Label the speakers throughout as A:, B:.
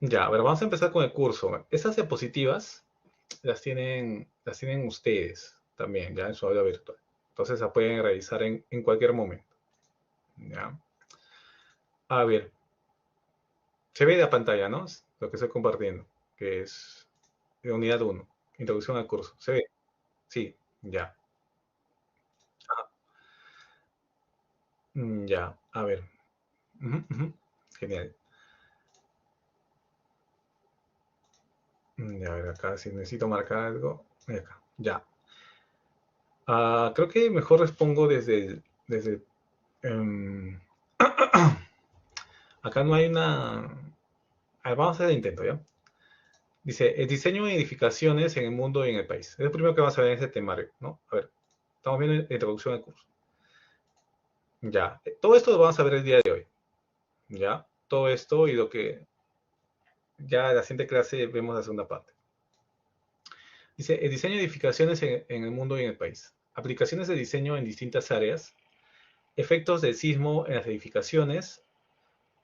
A: Ya, a ver, vamos a empezar con el curso. Esas diapositivas las tienen ustedes también, ya en su aula virtual. Entonces las pueden revisar en cualquier momento. ¿Ya? A ver, se ve la pantalla, ¿no? Es lo que estoy compartiendo, que es de unidad uno, introducción al curso. ¿Se ve? Sí, ya. Ya, a ver. Ujú, ujú. Genial. Ya, a ver, acá si necesito marcar algo. Acá, ya. Creo que mejor respondo desde em, acá no hay una. A ver, vamos a hacer el intento, ¿ya? Dice, el diseño de edificaciones en el mundo y en el país. Es lo primero que vamos a ver en este temario, ¿no? A ver, estamos viendo la introducción al curso. Ya, todo esto lo vamos a ver el día de hoy, ¿ya? Todo esto y lo que ya en la siguiente clase vemos la segunda parte. Dice, el diseño de edificaciones en el mundo y en el país. Aplicaciones de diseño en distintas áreas. Efectos del sismo en las edificaciones.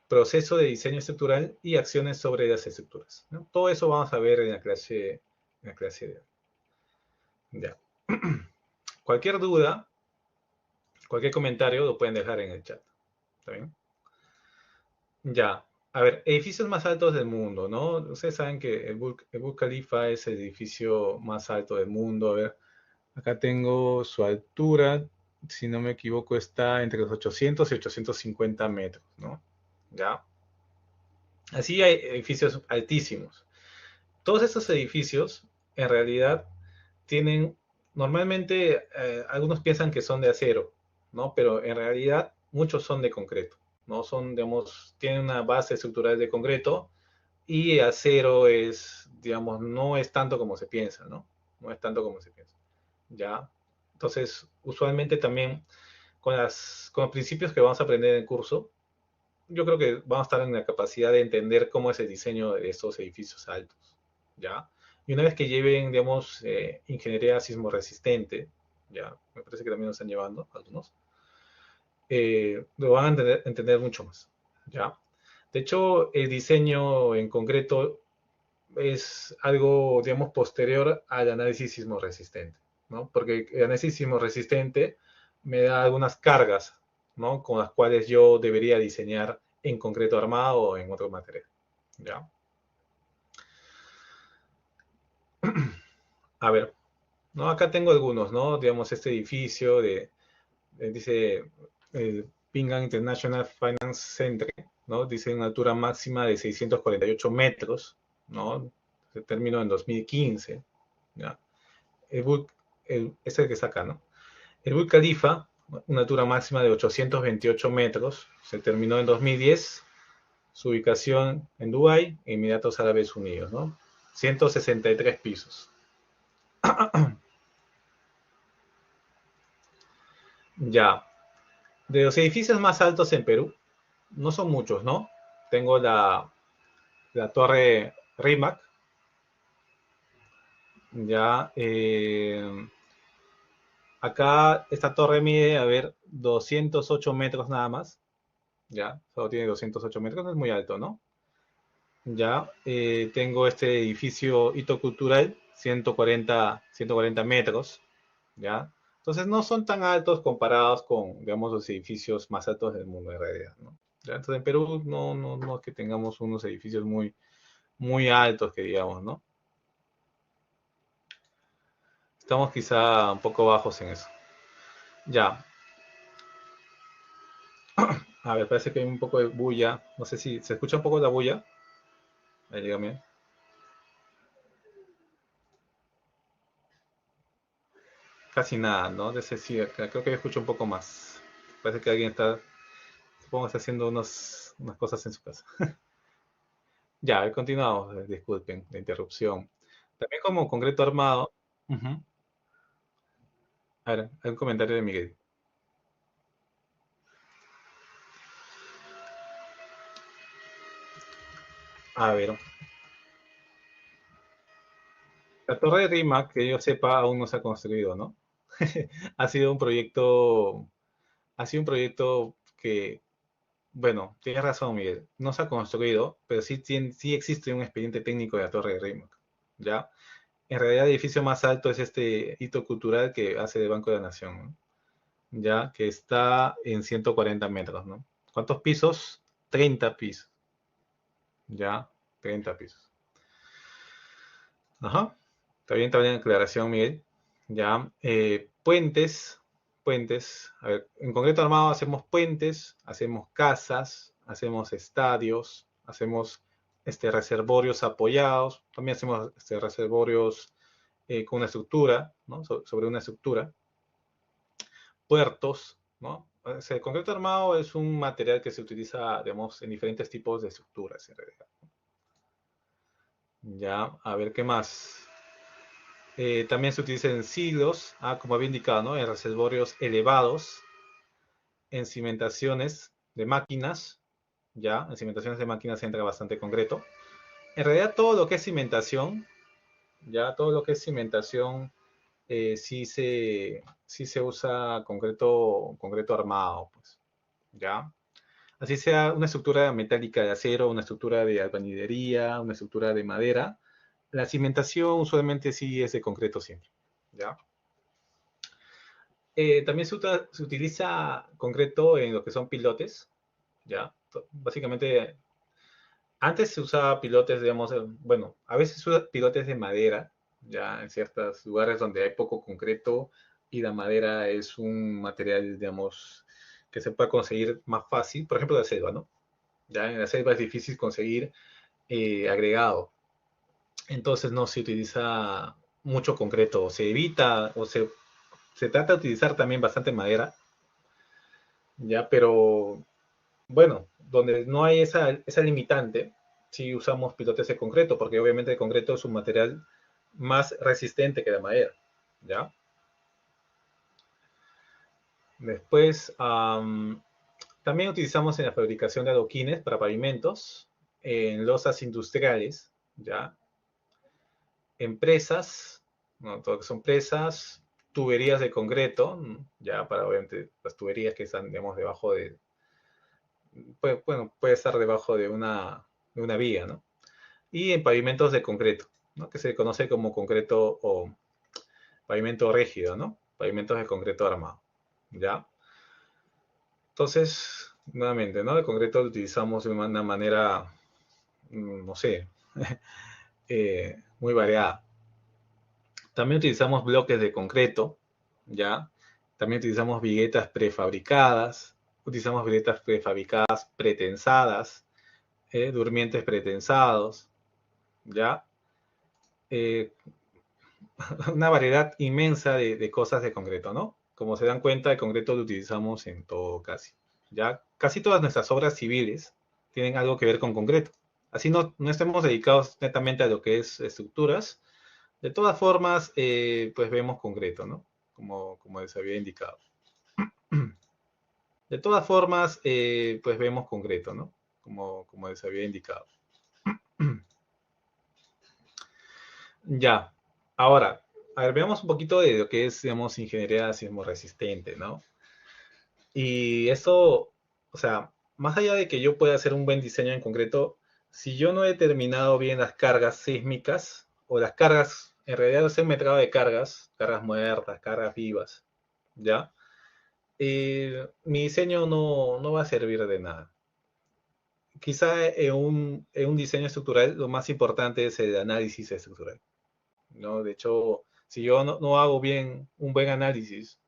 A: Proceso de diseño estructural y acciones sobre las estructuras, ¿no? Todo eso vamos a ver en la clase de hoy. Ya. Cualquier duda, cualquier comentario lo pueden dejar en el chat. ¿Está bien? Ya. A ver, edificios más altos del mundo, ¿no? Ustedes saben que el Burj Khalifa es el edificio más alto del mundo. A ver, acá tengo su altura, si no me equivoco, está entre los 800 y 850 metros, ¿no? Ya. Así hay edificios altísimos. Todos estos edificios, en realidad, tienen, normalmente algunos piensan que son de acero, ¿no? Pero en realidad muchos son de concreto, ¿no? Son, digamos, tienen una base estructural de concreto y acero es, digamos, no es tanto como se piensa, ¿no? No es tanto como se piensa, ¿ya? Entonces, usualmente también con los principios que vamos a aprender en el curso, yo creo que vamos a estar en la capacidad de entender cómo es el diseño de estos edificios altos, ¿ya? Y una vez que lleven, digamos, ingeniería sismo resistente, ya, me parece que también lo están llevando algunos, lo van a entender mucho más, ¿ya? De hecho, el diseño en concreto es algo, digamos, posterior al análisis sismo resistente, ¿no? Porque el análisis sismo resistente me da algunas cargas, ¿no? Con las cuales yo debería diseñar en concreto armado o en otro material, ¿ya? A ver, ¿no? Acá tengo algunos, ¿no? Digamos, este edificio dice el Ping An International Finance Center, ¿no? Dice una altura máxima de 648 metros, ¿no? Se terminó en 2015, ¿ya? El Burj, este que está acá, ¿no? El Burj Khalifa, una altura máxima de 828 metros, se terminó en 2010, su ubicación en Dubái, Emiratos Árabes Unidos, ¿no? 163 pisos. Ya, de los edificios más altos en Perú, no son muchos, ¿no? Tengo la torre Rimac, ya, acá esta torre mide, a ver, 208 metros nada más, ya, solo tiene 208 metros, no es muy alto, ¿no? Ya, tengo este edificio hito cultural, 140 metros, ya. Entonces no son tan altos comparados con, digamos, los edificios más altos del mundo en realidad, ¿no? Ya, entonces en Perú no es que tengamos unos edificios muy altos que digamos, ¿no? Estamos quizá un poco bajos en eso. Ya, a ver, parece que hay un poco de bulla. No sé si se escucha un poco la bulla. Ahí dígame. Casi nada, ¿no? De ese sí, creo que escucho un poco más. Parece que alguien está, supongo, está haciendo unas cosas en su casa. Ya, a ver, continuamos. Disculpen la interrupción. También como concreto armado. Ujú. A ver, hay un comentario de Miguel. A ver, la torre de Rima, que yo sepa, aún no se ha construido, ¿no? Ha sido un proyecto, ha sido un proyecto que Bueno, tienes razón, Miguel. No se ha construido, pero sí existe un expediente técnico de la Torre de Rímac, ¿ya? En realidad, el edificio más alto es este hito cultural que hace de Banco de la Nación, ¿no? Ya, que está en 140 metros, ¿no? ¿Cuántos pisos? 30 pisos, ya, 30 pisos. Ajá, está bien la aclaración, Miguel. Ya, puentes, a ver, en concreto armado hacemos puentes, hacemos casas, hacemos estadios, hacemos reservorios apoyados, también hacemos reservorios con una estructura, ¿no? Sobre una estructura, puertos, ¿no? O sea, el concreto armado es un material que se utiliza, digamos, en diferentes tipos de estructuras, en realidad. Ya, a ver, ¿qué más? También se utiliza en silos, como había indicado, ¿no? En reservorios elevados, en cimentaciones de máquinas, ya, en cimentaciones de máquinas entra bastante concreto. En realidad todo lo que es cimentación, ya, todo lo que es cimentación, sí se usa concreto armado, pues, ya. Así sea una estructura metálica de acero, una estructura de albañilería, una estructura de madera, la cimentación usualmente sí es de concreto siempre, ¿ya? También se utiliza concreto en lo que son pilotes, ¿ya? Básicamente, antes se usaba pilotes, digamos, bueno, a veces se usa pilotes de madera, ya en ciertos lugares donde hay poco concreto y la madera es un material, digamos, que se puede conseguir más fácil, por ejemplo, la selva, ¿no? Ya en la selva es difícil conseguir agregado, entonces no se utiliza mucho concreto, se evita se trata de utilizar también bastante madera, ya, pero bueno, donde no hay esa limitante, sí usamos pilotes de concreto, porque obviamente el concreto es un material más resistente que la madera, ¿ya? Después, también utilizamos en la fabricación de adoquines para pavimentos, en losas industriales, ¿ya? Empresas, ¿no? Todo lo que son presas, tuberías de concreto, ya para obviamente las tuberías que están, digamos, debajo de, bueno, puede estar debajo de una vía, ¿no? Y en pavimentos de concreto, ¿no? Que se conoce como concreto o pavimento rígido, ¿no? Pavimentos de concreto armado, ¿ya? Entonces, nuevamente, ¿no? El concreto lo utilizamos de una manera, no sé, muy variada. También utilizamos bloques de concreto, ¿ya? También utilizamos viguetas prefabricadas, utilizamos viguetas prefabricadas pretensadas, durmientes pretensados, ¿ya? Eh, una variedad inmensa de cosas de concreto, ¿no? Como se dan cuenta, el concreto lo utilizamos en todo casi. Ya casi todas nuestras obras civiles tienen algo que ver con concreto. Así no estemos dedicados netamente a lo que es estructuras. De todas formas, pues vemos concreto, ¿no? Como les había indicado. De todas formas, pues vemos concreto, ¿no? Como les había indicado. Ya, ahora, a ver, veamos un poquito de lo que es, digamos, ingeniería sismo resistente, ¿no? Y eso, o sea, más allá de que yo pueda hacer un buen diseño en concreto, si yo no he determinado bien las cargas sísmicas, o las cargas, en realidad no sé un metrado de cargas, cargas muertas, cargas vivas, ¿ya? Mi diseño no va a servir de nada. Quizá en un diseño estructural lo más importante es el análisis estructural, ¿no? De hecho, si yo no hago bien un buen análisis,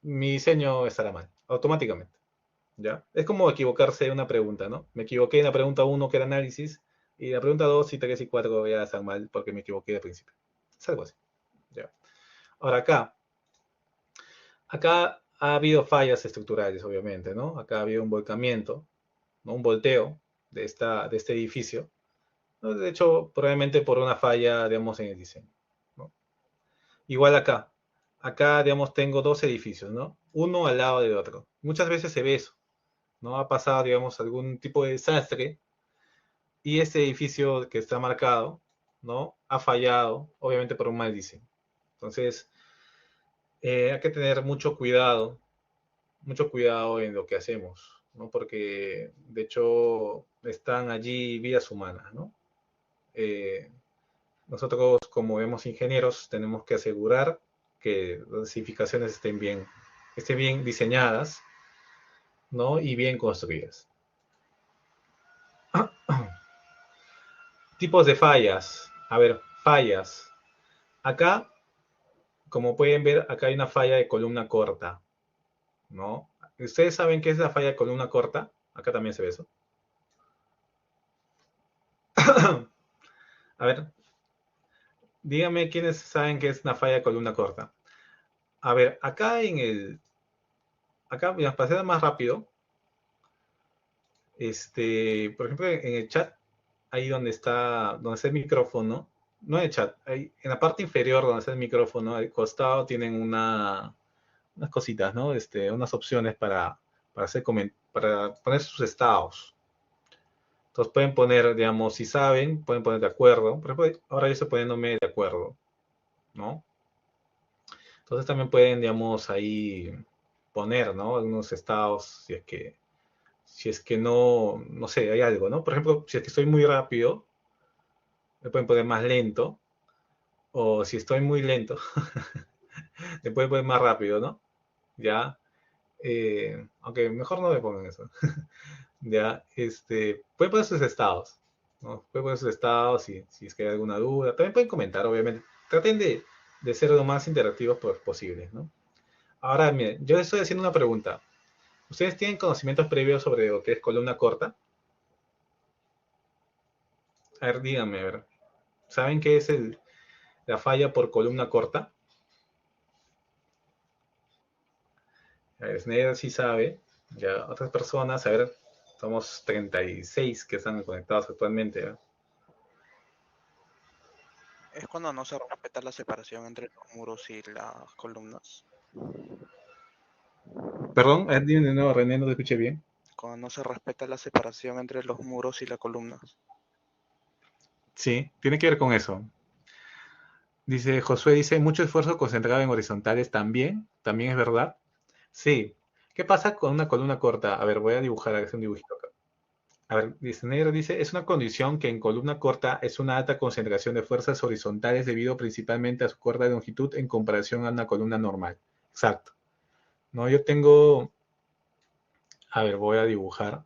A: mi diseño estará mal, automáticamente, ¿ya? Es como equivocarse en una pregunta, ¿no? Me equivoqué en la pregunta uno que era análisis, y la pregunta 2 y 3 y 4 ya están mal porque me equivoqué de principio. Es algo así, ¿ya? Ahora acá ha habido fallas estructurales, obviamente, ¿no? Acá ha habido un volcamiento, ¿no? Un volteo de este edificio, ¿no? De hecho, probablemente por una falla, digamos, en el diseño, ¿no? Igual acá, digamos, tengo dos edificios, ¿no? Uno al lado del otro. Muchas veces se ve eso, ¿no? Ha pasado, digamos, algún tipo de desastre y este edificio que está marcado, ¿no? Ha fallado, obviamente por un mal diseño. Entonces, hay que tener mucho cuidado en lo que hacemos, ¿no? Porque, de hecho, están allí vidas humanas, ¿no? Eh, Nosotros, como vemos ingenieros, tenemos que asegurar que las edificaciones estén bien diseñadas, ¿no? Y bien construidas. Tipos de fallas. A ver, fallas. Acá, como pueden ver, acá hay una falla de columna corta, ¿no? ¿Ustedes saben qué es la falla de columna corta? Acá también se ve eso. A ver, díganme quiénes saben qué es una falla de columna corta. A ver, acá, mira, para hacer más rápido, por ejemplo, en el chat, ahí donde está el micrófono, no en el chat, ahí, en la parte inferior donde está el micrófono, al costado tienen unas cositas, ¿no? Unas opciones para poner sus estados. Entonces pueden poner, digamos, si saben, pueden poner de acuerdo. Por ejemplo, ahora yo estoy poniéndome de acuerdo, ¿no? Entonces también pueden, digamos, ahí poner, ¿no? Algunos estados, si es que no sé, hay algo, ¿no? Por ejemplo, si es que estoy muy rápido, me pueden poner más lento, o si estoy muy lento, me pueden poner más rápido, ¿no? Ya, aunque mejor no me pongan eso. Ya, pueden poner sus estados, ¿no? Pueden poner sus estados si es que hay alguna duda. También pueden comentar, obviamente. Traten de ser lo más interactivos posible, ¿no? Ahora, miren, yo les estoy haciendo una pregunta. ¿Ustedes tienen conocimientos previos sobre lo que es columna corta? A ver, díganme, a ver. ¿Saben qué es la falla por columna corta? A ver, Snyder sí sabe. Ya otras personas, a ver, somos 36 que están conectados actualmente, ¿eh?
B: Es cuando no se respeta la separación entre los muros y las columnas.
A: Perdón, dime de nuevo, René, no te escuché bien.
B: Cuando no se respeta la separación entre los muros y las columnas.
A: Sí, tiene que ver con eso. Dice, Josué dice, mucho esfuerzo concentrado en horizontales también es verdad. Sí. ¿Qué pasa con una columna corta? A ver, voy a dibujar, a hacer un dibujito acá. A ver, dice negro, dice, es una condición que en columna corta es una alta concentración de fuerzas horizontales debido principalmente a su corta longitud en comparación a una columna normal. Exacto. No, yo tengo, a ver, voy a dibujar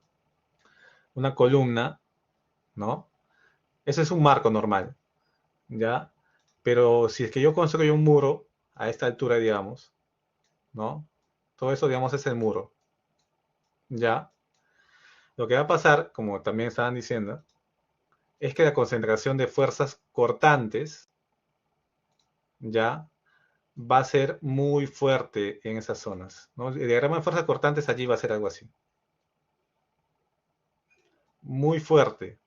A: una columna, ¿no? Ese es un marco normal, ¿ya? Pero si es que yo construyo un muro a esta altura, digamos, ¿no? Todo eso, digamos, es el muro, ¿ya? Lo que va a pasar, como también estaban diciendo, es que la concentración de fuerzas cortantes, ¿ya? Va a ser muy fuerte en esas zonas, ¿no? El diagrama de fuerzas cortantes allí va a ser algo así. Muy fuerte,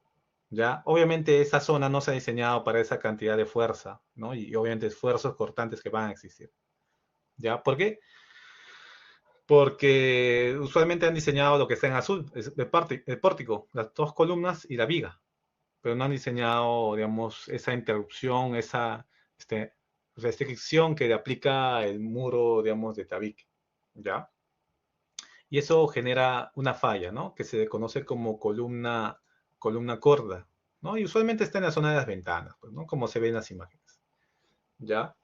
A: ¿ya? Obviamente esa zona no se ha diseñado para esa cantidad de fuerza, ¿no? Y obviamente esfuerzos cortantes que van a existir, ¿ya? ¿Por qué? Porque usualmente han diseñado lo que está en azul, el pórtico, las dos columnas y la viga, pero no han diseñado, digamos, esa interrupción, esa este, restricción que le aplica el muro, digamos, de tabique, ¿ya? Y eso genera una falla, ¿no? Que se conoce como columna corta, ¿no? Y usualmente está en la zona de las ventanas, pues, ¿no? Como se ve en las imágenes, ¿ya?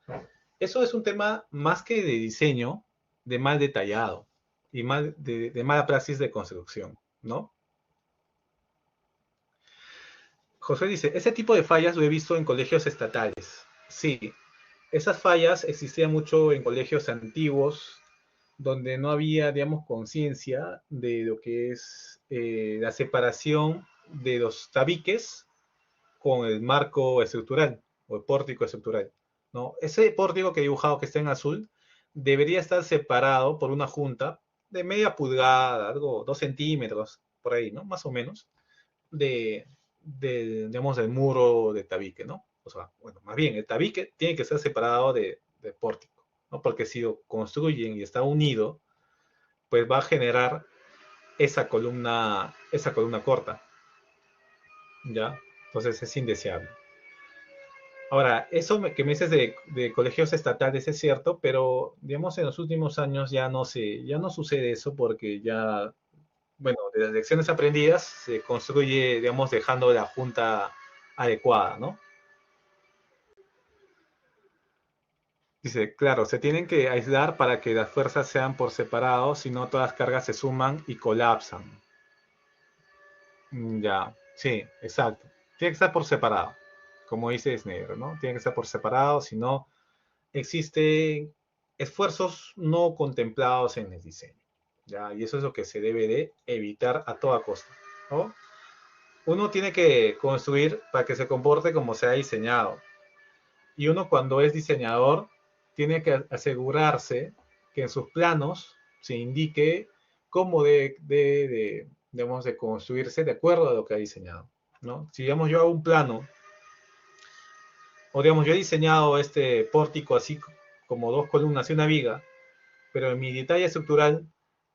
A: Eso es un tema más que de diseño, de mal detallado y de mala praxis de construcción, ¿no? José dice, ese tipo de fallas lo he visto en colegios estatales. Sí, esas fallas existían mucho en colegios antiguos, donde no había, digamos, conciencia de lo que es la separación de los tabiques con el marco estructural o el pórtico estructural, ¿no? Ese pórtico que he dibujado que está en azul debería estar separado por una junta de media pulgada, algo 2 centímetros, por ahí, ¿no? Más o menos, digamos, del muro de tabique, ¿no? O sea, bueno, más bien, el tabique tiene que ser separado de pórtico, ¿no? Porque si lo construyen y está unido, pues va a generar esa columna corta, ¿ya? Entonces es indeseable. Ahora, eso que me dices de colegios estatales es cierto, pero digamos en los últimos años ya no sucede eso porque ya, de las lecciones aprendidas se construye, digamos, dejando la junta adecuada, ¿no? Dice, claro, se tienen que aislar para que las fuerzas sean por separado, si no todas las cargas se suman y colapsan. Ya, sí, exacto. Tiene que estar por separado, como dice Snyder, ¿no? Tiene que estar por separado, si no, existen esfuerzos no contemplados en el diseño, ¿ya? Y eso es lo que se debe de evitar a toda costa, ¿no? Uno tiene que construir para que se comporte como se ha diseñado. Y uno cuando es diseñador tiene que asegurarse que en sus planos se indique cómo digamos, de construirse de acuerdo a lo que ha diseñado, ¿no? Si digamos yo hago un plano, o digamos yo he diseñado este pórtico así como dos columnas y una viga, pero en mi detalle estructural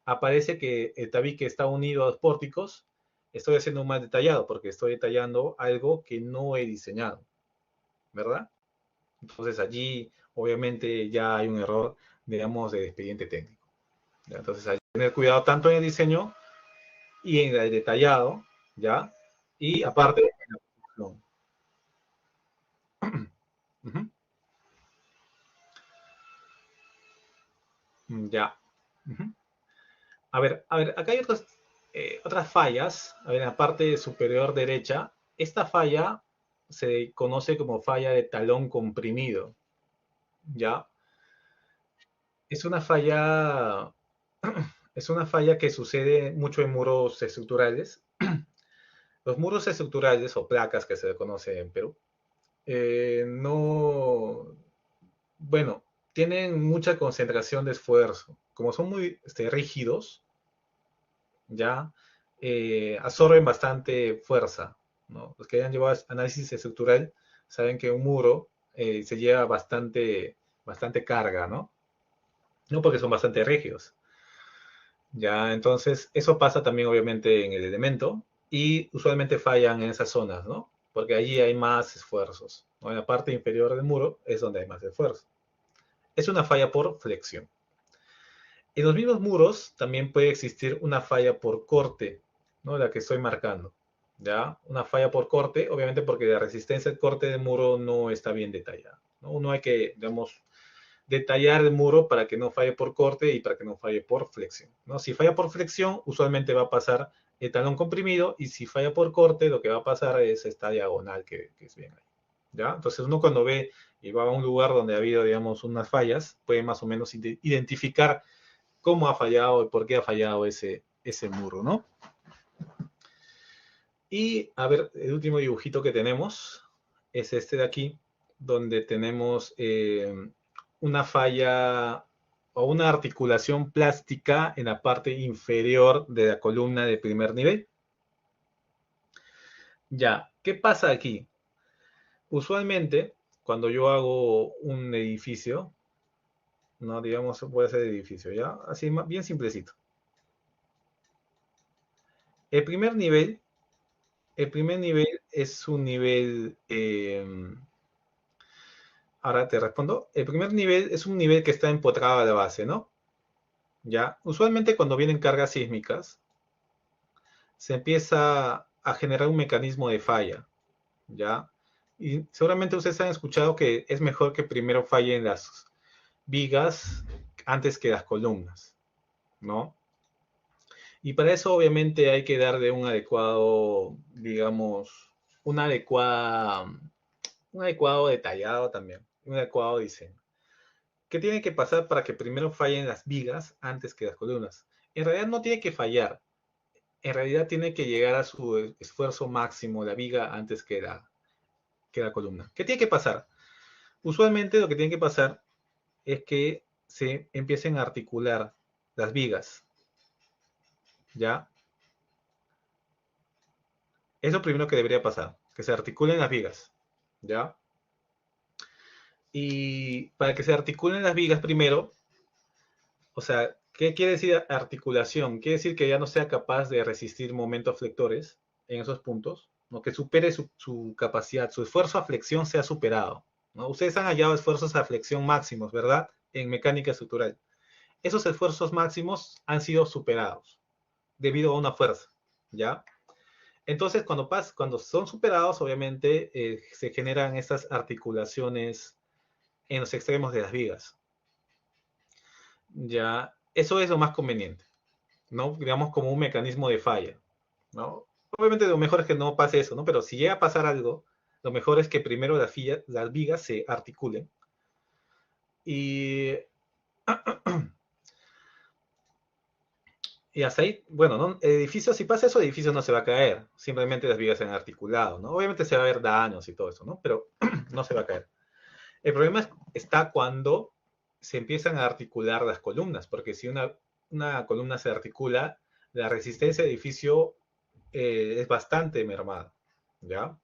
A: aparece que el tabique está unido a los pórticos, estoy haciendo un mal detallado porque estoy detallando algo que no he diseñado, ¿verdad? Entonces allí obviamente ya hay un error, digamos, de expediente técnico. ¿Ya? Entonces hay que tener cuidado tanto en el diseño y en el detallado, ¿ya? Y aparte en la producción. Uh -huh. Ya. Uh -huh. A ver, acá hay otras fallas. A ver, en la parte superior derecha, esta falla se conoce como falla de talón comprimido, ¿ya? Es una falla, es una falla que sucede mucho en muros estructurales. Los muros estructurales o placas que se conoce en Perú, no, bueno, tienen mucha concentración de esfuerzo. Como son muy rígidos, ya absorben bastante fuerza, ¿no? Los que hayan llevado análisis estructural saben que un muro se lleva bastante carga, ¿no? No porque son bastante rígidos. Ya, entonces, eso pasa también obviamente en el elemento y usualmente fallan en esas zonas, ¿no? Porque allí hay más esfuerzos, ¿no? En la parte inferior del muro es donde hay más esfuerzo. Es una falla por flexión. En los mismos muros también puede existir una falla por corte, ¿no? La que estoy marcando, ¿ya? Una falla por corte, obviamente porque la resistencia al corte del muro no está bien detallada, ¿no? Uno hay que, digamos, detallar el muro para que no falle por corte y para que no falle por flexión, ¿no? Si falla por flexión, usualmente va a pasar el talón comprimido y si falla por corte, lo que va a pasar es esta diagonal que es bien ahí, ¿ya? Entonces uno cuando ve y va a un lugar donde ha habido, digamos, unas fallas, puede más o menos identificar cómo ha fallado y por qué ha fallado ese muro, ¿no? Y a ver, el último dibujito que tenemos es este de aquí, donde tenemos una falla o una articulación plástica en la parte inferior de la columna de primer nivel. Ya, ¿qué pasa aquí? Usualmente, cuando yo hago un edificio, no digamos, puede ser edificio, ¿ya? Así, bien simplecito. El primer nivel, el primer nivel es un nivel ahora te respondo. El primer nivel es un nivel que está empotrado a la base, ¿no? Ya. Usualmente cuando vienen cargas sísmicas, se empieza a generar un mecanismo de falla, ¿ya? Y seguramente ustedes han escuchado que es mejor que primero fallen las vigas antes que las columnas, ¿no? Y para eso obviamente hay que darle un adecuado, digamos, una adecuada, un adecuado detallado también, un adecuado diseño. ¿Qué tiene que pasar para que primero fallen las vigas antes que las columnas? En realidad no tiene que fallar. En realidad tiene que llegar a su esfuerzo máximo la viga antes que la columna. ¿Qué tiene que pasar? Usualmente lo que tiene que pasar es que se empiecen a articular las vigas. ¿Ya? Es lo primero que debería pasar. Que se articulen las vigas. ¿Ya? Y para que se articulen las vigas primero, o sea, ¿qué quiere decir articulación? Quiere decir que ya no sea capaz de resistir momentos flectores en esos puntos, ¿no? Que supere su capacidad, su esfuerzo a flexión sea superado, ¿no? Ustedes han hallado esfuerzos a flexión máximos, ¿verdad? En mecánica estructural. Esos esfuerzos máximos han sido superados debido a una fuerza. ¿ya? Entonces, cuando son superados, obviamente, se generan estas articulaciones en los extremos de las vigas, ¿ya? Eso es lo más conveniente, ¿no? Digamos como un mecanismo de falla, ¿no? Obviamente lo mejor es que no pase eso, ¿no? Pero si llega a pasar algo, lo mejor es que primero las vigas se articulen y, y hasta ahí, bueno, ¿no? El edificio, si pasa eso, el edificio no se va a caer, simplemente las vigas se han articulado, ¿no? Obviamente se va a ver daños y todo eso, ¿no? Pero no se va a caer. El problema está cuando se empiezan a articular las columnas, porque si una columna se articula, la resistencia del edificio es bastante mermada, ¿ya?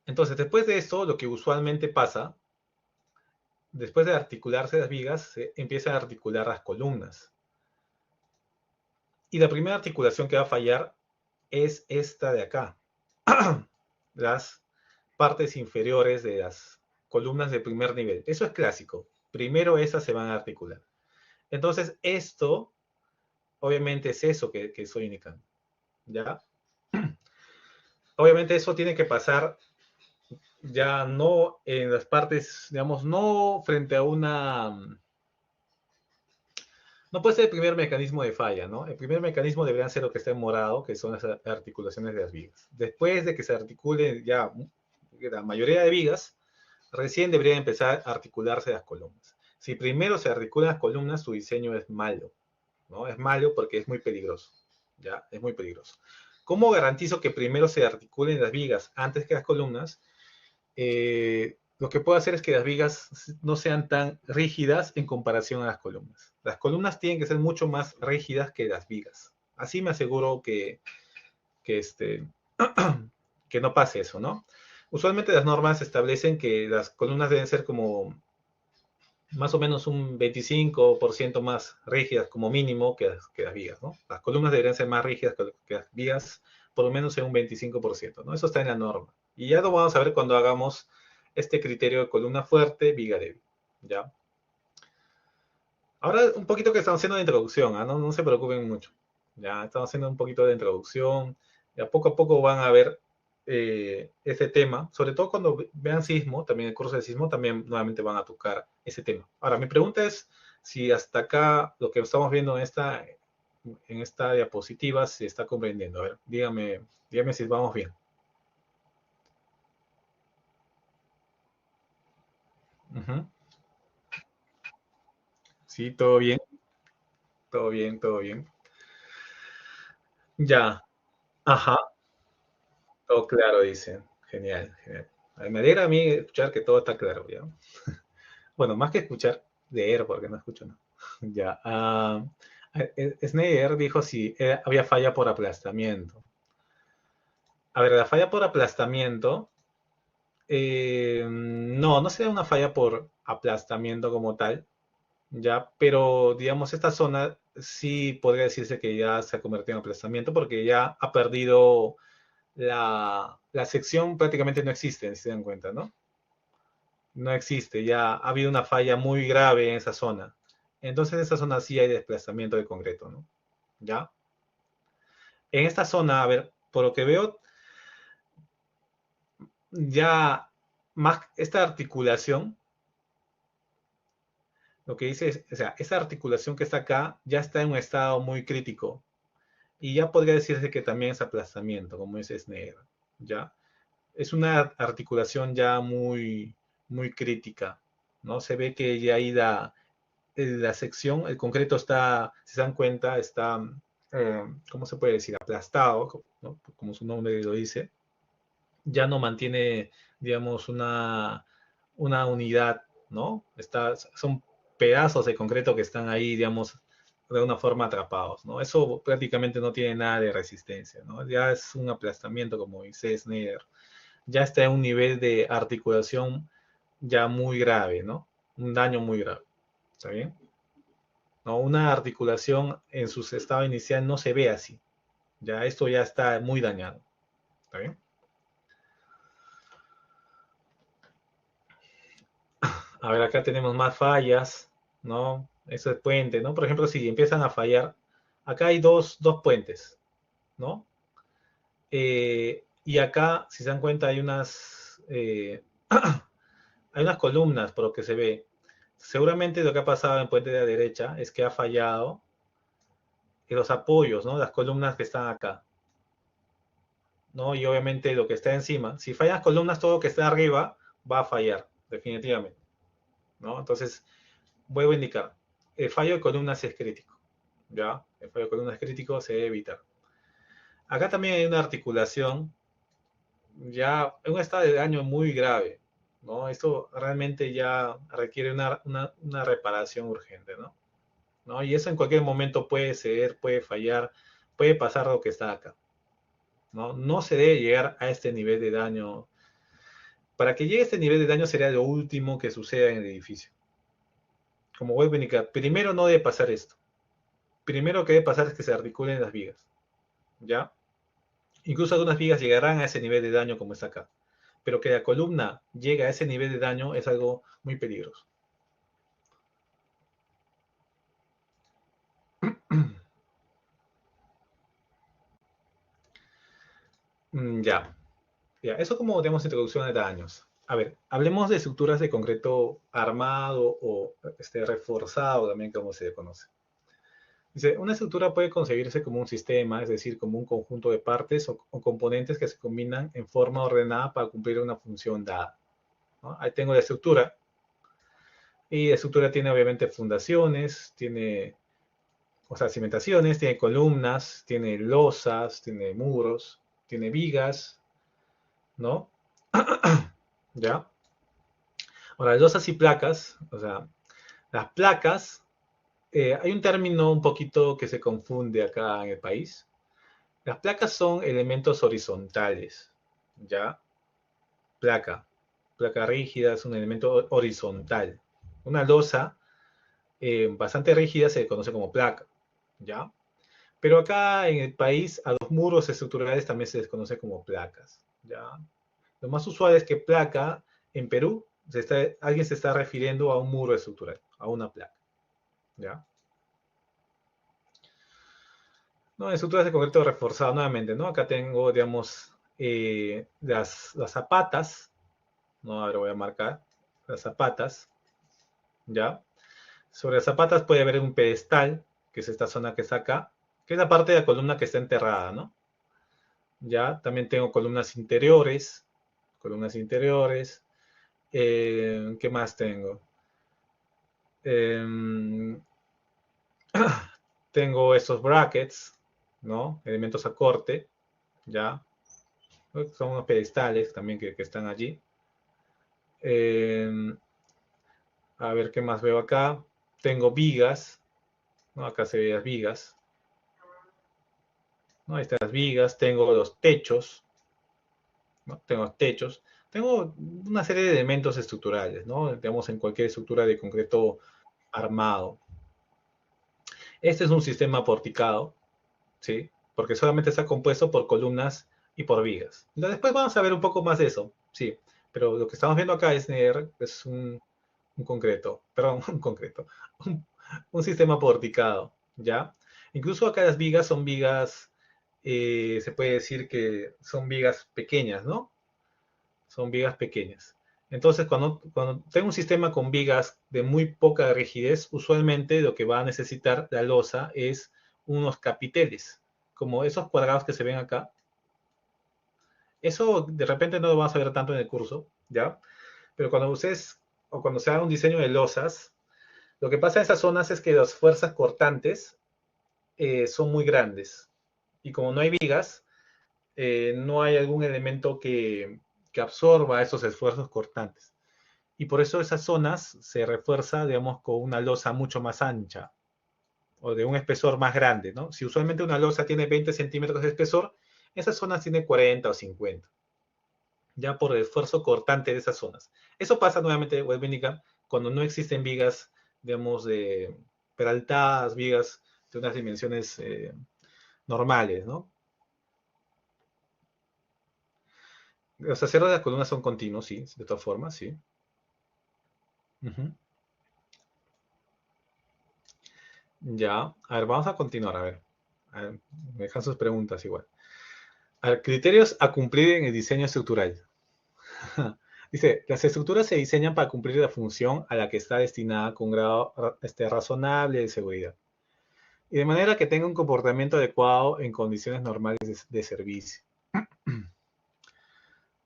A: Entonces, después de esto, lo que usualmente pasa, después de articularse las vigas, se empiezan a articular las columnas. Y la primera articulación que va a fallar es esta de acá, las partes inferiores de las columnas de primer nivel. Eso es clásico. Primero esas se van a articular. Entonces, esto, obviamente, es eso que estoy indicando, ¿ya? Obviamente eso tiene que pasar ya no en las partes, digamos, no frente a una. No puede ser el primer mecanismo de falla, ¿no? El primer mecanismo debería ser lo que está en morado, que son las articulaciones de las vigas. Después de que se articulen ya la mayoría de vigas, recién deberían empezar a articularse las columnas. Si primero se articulan las columnas, su diseño es malo, ¿no? Es malo porque es muy peligroso, ¿ya? Es muy peligroso. ¿Cómo garantizo que primero se articulen las vigas antes que las columnas? Lo que puedo hacer es que las vigas no sean tan rígidas en comparación a las columnas. Las columnas tienen que ser mucho más rígidas que las vigas. Así me aseguro que, este, que no pase eso, ¿no? Usualmente las normas establecen que las columnas deben ser como más o menos un 25% más rígidas como mínimo que las vigas, ¿no? Las columnas deberían ser más rígidas que las vigas, por lo menos en un 25%, ¿no? Eso está en la norma. Y ya lo vamos a ver cuando hagamos este criterio de columna fuerte, viga débil, ¿ya? Ahora un poquito que estamos haciendo de introducción, ¿eh? No se preocupen mucho. Ya estamos haciendo un poquito de introducción. Ya poco a poco van a ver este tema, sobre todo cuando vean sismo, también el curso de sismo, también nuevamente van a tocar ese tema. Ahora, mi pregunta es si hasta acá lo que estamos viendo en esta diapositiva se está comprendiendo. A ver, dígame si vamos bien. Ujú. Sí, todo bien, todo bien, todo bien. Ya, ajá, todo claro, dicen. Genial, genial. Me alegra a mí escuchar que todo está claro, ¿ya? Bueno, más que escuchar, leer, porque no escucho nada. Ya. Snyder dijo si había falla por aplastamiento. A ver, la falla por aplastamiento, no sería una falla por aplastamiento como tal, ya, pero digamos, esta zona sí podría decirse que ya se ha convertido en aplastamiento porque ya ha perdido la sección, prácticamente no existe, si se dan cuenta, ¿no? No existe, ya ha habido una falla muy grave en esa zona. Entonces, en esa zona sí hay desplazamiento de concreto, ¿no? ¿Ya? En esta zona, a ver, por lo que veo, ya más esta articulación, lo que dice es, o sea, esa articulación que está acá ya está en un estado muy crítico y ya podría decirse que también es aplastamiento, como dice Sneer, ¿ya? Es una articulación ya muy crítica, ¿no? Se ve que ya ahí la sección, el concreto está, si se dan cuenta, está, ¿cómo se puede decir? Aplastado, ¿no? Como su nombre lo dice. Ya no mantiene, digamos, una unidad, ¿no? Son pedazos de concreto que están ahí, digamos, de una forma atrapados, ¿no? Eso prácticamente no tiene nada de resistencia, ¿no? Ya es un aplastamiento, como dice Snyder. Ya está en un nivel de articulación ya muy grave, ¿no? Un daño muy grave. ¿Está bien? ¿No? Una articulación en su estado inicial no se ve así. Ya esto ya está muy dañado. ¿Está bien? A ver, acá tenemos más fallas, ¿no? Eso es puente, ¿no? Por ejemplo, si empiezan a fallar, acá hay dos puentes. ¿no? Y acá, si se dan cuenta, hay unas columnas por lo que se ve. Seguramente lo que ha pasado en el puente de la derecha es que ha fallado en los apoyos, ¿no? Las columnas que están acá, ¿no? Y obviamente lo que está encima. Si fallan las columnas, todo lo que está arriba va a fallar, definitivamente, ¿no? Entonces, vuelvo a indicar, el fallo de columnas es crítico, ¿ya? El fallo de columnas es crítico, se debe evitar. Acá también hay una articulación ya en un estado de daño muy grave, ¿no? Esto realmente ya requiere una reparación urgente, ¿no? ¿No? Y eso en cualquier momento puede ceder, puede fallar, puede pasar lo que está acá, ¿no? No se debe llegar a este nivel de daño. Para que llegue a este nivel de daño sería lo último que suceda en el edificio. Como vuelvo a indicar, primero no debe pasar esto. Primero que debe pasar es que se articulen las vigas, ¿ya? Incluso algunas vigas llegarán a ese nivel de daño como está acá. Pero que la columna llegue a ese nivel de daño es algo muy peligroso. Ya, ya, eso como digamos introducción de daños. A ver, hablemos de estructuras de concreto armado o reforzado también como se conoce. Dice, una estructura puede concebirse como un sistema, es decir, como un conjunto de partes o componentes que se combinan en forma ordenada para cumplir una función dada, ¿no? Ahí tengo la estructura. Y la estructura tiene obviamente fundaciones, tiene, o sea, cimentaciones, tiene columnas, tiene losas, tiene muros, tiene vigas, ¿no? ¿Ya? Ahora, losas y placas, o sea, las placas, hay un término un poquito que se confunde acá en el país. Las placas son elementos horizontales, ¿ya? Placa, placa rígida es un elemento horizontal. Una losa bastante rígida se conoce como placa, ¿ya? Pero acá en el país a los muros estructurales también se les conoce como placas, ¿ya? Lo más usual es que placa en Perú, alguien se está refiriendo a un muro estructural, a una placa, ¿ya? No, estructuras de concreto reforzado nuevamente, ¿no? Acá tengo, digamos, las zapatas, ¿no? Ahora voy a marcar las zapatas, ¿ya? Sobre las zapatas puede haber un pedestal, que es esta zona que está acá, que es la parte de la columna que está enterrada, ¿no? Ya, también tengo columnas interiores, columnas interiores. ¿Qué más tengo? Eh, tengo estos brackets, ¿no? Elementos a corte, ya. Son unos pedestales también que están allí. Eh, a ver qué más veo acá. Tengo vigas, ¿no? Acá se ven las vigas, ¿no? Ahí están las vigas. Tengo los techos, ¿no? Tengo los techos. Tengo una serie de elementos estructurales, ¿no? Digamos, en cualquier estructura de concreto armado. Este es un sistema porticado, ¿sí? Porque solamente está compuesto por columnas y por vigas. Después vamos a ver un poco más de eso, sí. Pero lo que estamos viendo acá es un concreto, perdón, un concreto, un, un sistema porticado, ¿ya? Incluso acá las vigas son vigas, se puede decir que son vigas pequeñas, ¿no? Son vigas pequeñas. Entonces, cuando tengo un sistema con vigas de muy poca rigidez, usualmente lo que va a necesitar la losa es unos capiteles, como esos cuadrados que se ven acá. Eso de repente no lo vamos a ver tanto en el curso, ¿ya? Pero cuando ustedes, o cuando se haga un diseño de losas, lo que pasa en esas zonas es que las fuerzas cortantes son muy grandes. Y como no hay vigas, no hay algún elemento que absorba esos esfuerzos cortantes. Y por eso esas zonas se refuerza, digamos, con una losa mucho más ancha o de un espesor más grande, ¿no? Si usualmente una losa tiene 20 centímetros de espesor, esas zonas tienen 40 o 50, ya por el esfuerzo cortante de esas zonas. Eso pasa nuevamente, vuelvo a indicar, cuando no existen vigas, digamos, de peraltadas, vigas de unas dimensiones normales, ¿no? Los aceros de las columnas son continuos, sí, de todas formas, sí. Ujú. Ya, a ver, vamos a continuar, a ver. Me dejan sus preguntas igual. A ver, criterios a cumplir en el diseño estructural. Dice, las estructuras se diseñan para cumplir la función a la que está destinada con un grado razonable de seguridad y de manera que tenga un comportamiento adecuado en condiciones normales de servicio.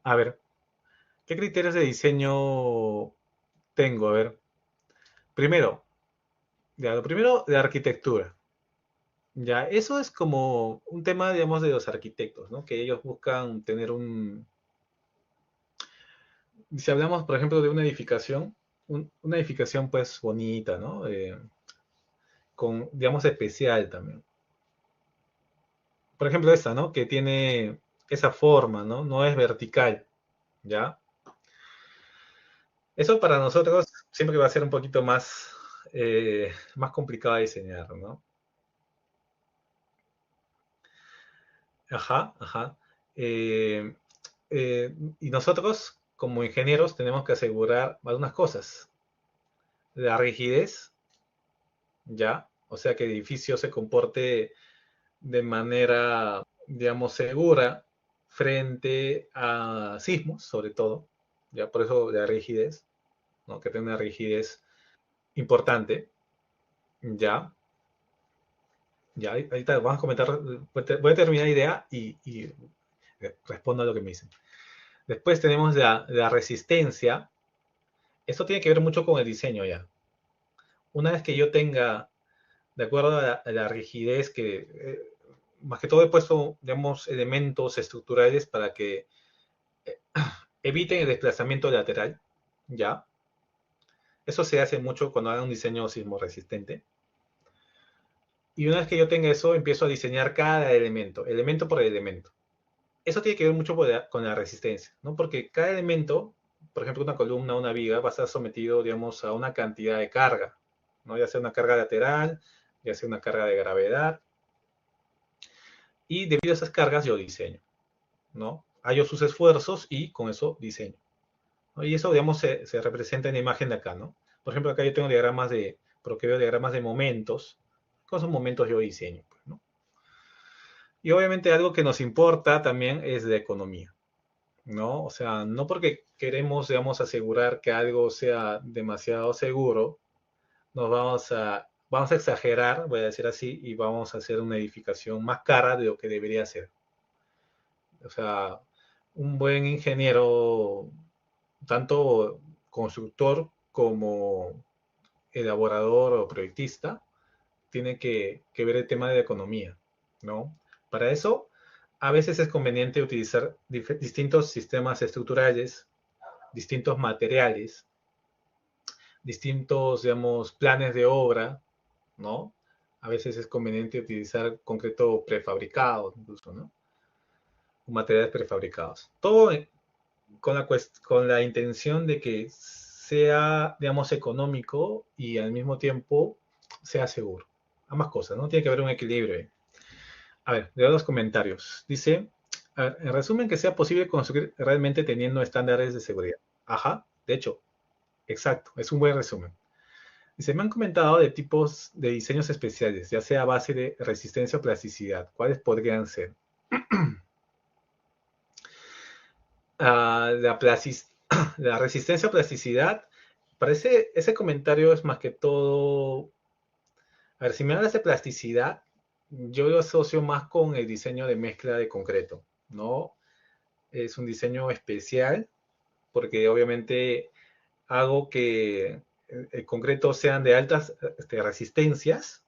A: A ver, ¿qué criterios de diseño tengo? A ver, primero, ya, lo primero, de arquitectura. Ya, eso es como un tema, digamos, de los arquitectos, ¿no? Que ellos buscan tener un... Si hablamos, por ejemplo, de una edificación, una edificación pues bonita, ¿no? Con, digamos, especial también. Por ejemplo, esta, ¿no? Que tiene esa forma, ¿no? No es vertical, ¿ya? Eso para nosotros siempre va a ser un poquito más complicado de diseñar, ¿no? Ajá, ajá. Eh, y nosotros, como ingenieros, tenemos que asegurar algunas cosas. La rigidez, ¿ya? O sea, que el edificio se comporte de manera, digamos, segura frente a sismos, sobre todo, ya por eso la rigidez, ¿no? Que tenga una rigidez importante, ya, ya, ahorita vamos a comentar, voy a terminar la idea y respondo a lo que me dicen. Después tenemos la resistencia, esto tiene que ver mucho con el diseño ya. Una vez que yo tenga, de acuerdo a la rigidez que más que todo he puesto, digamos, elementos estructurales para que eviten el desplazamiento lateral, ¿ya? Eso se hace mucho cuando haga un diseño sismo resistente. Y una vez que yo tenga eso, empiezo a diseñar cada elemento, elemento por elemento. Eso tiene que ver mucho con la resistencia, ¿no? Porque cada elemento, por ejemplo, una columna, una viga, va a estar sometido, digamos, a una cantidad de carga, ¿no? Ya sea una carga lateral, ya sea una carga de gravedad. Y debido a esas cargas yo diseño, ¿no? Hallo sus esfuerzos y con eso diseño, ¿no? Y eso, digamos, se representa en la imagen de acá, ¿no? Por ejemplo, acá yo tengo diagramas porque veo diagramas de momentos. Con esos momentos yo diseño, pues, ¿no? Y obviamente algo que nos importa también es la economía, ¿no? O sea, no porque queremos, digamos, asegurar que algo sea demasiado seguro, vamos a exagerar, voy a decir así, y vamos a hacer una edificación más cara de lo que debería ser. O sea, un buen ingeniero, tanto constructor como elaborador o proyectista, tiene que ver el tema de la economía, ¿no? Para eso, a veces es conveniente utilizar distintos sistemas estructurales, distintos materiales, distintos, digamos, planes de obra, ¿no? A veces es conveniente utilizar concreto prefabricado, incluso, ¿no? Materiales prefabricados. Todo con la intención de que sea, digamos, económico y al mismo tiempo sea seguro. Ambas cosas, ¿no? Tiene que haber un equilibrio. A ver, leo los comentarios. Dice, a ver, en resumen, que sea posible construir realmente teniendo estándares de seguridad. Ajá, de hecho, exacto, es un buen resumen. Dice, me han comentado de tipos de diseños especiales, ya sea a base de resistencia o plasticidad. ¿Cuáles podrían ser? La, la resistencia o plasticidad, parece, ese comentario es más que todo, a ver, si me hablas de plasticidad, yo lo asocio más con el diseño de mezcla de concreto, ¿no? Es un diseño especial porque obviamente hago que el concreto sean de altas resistencias.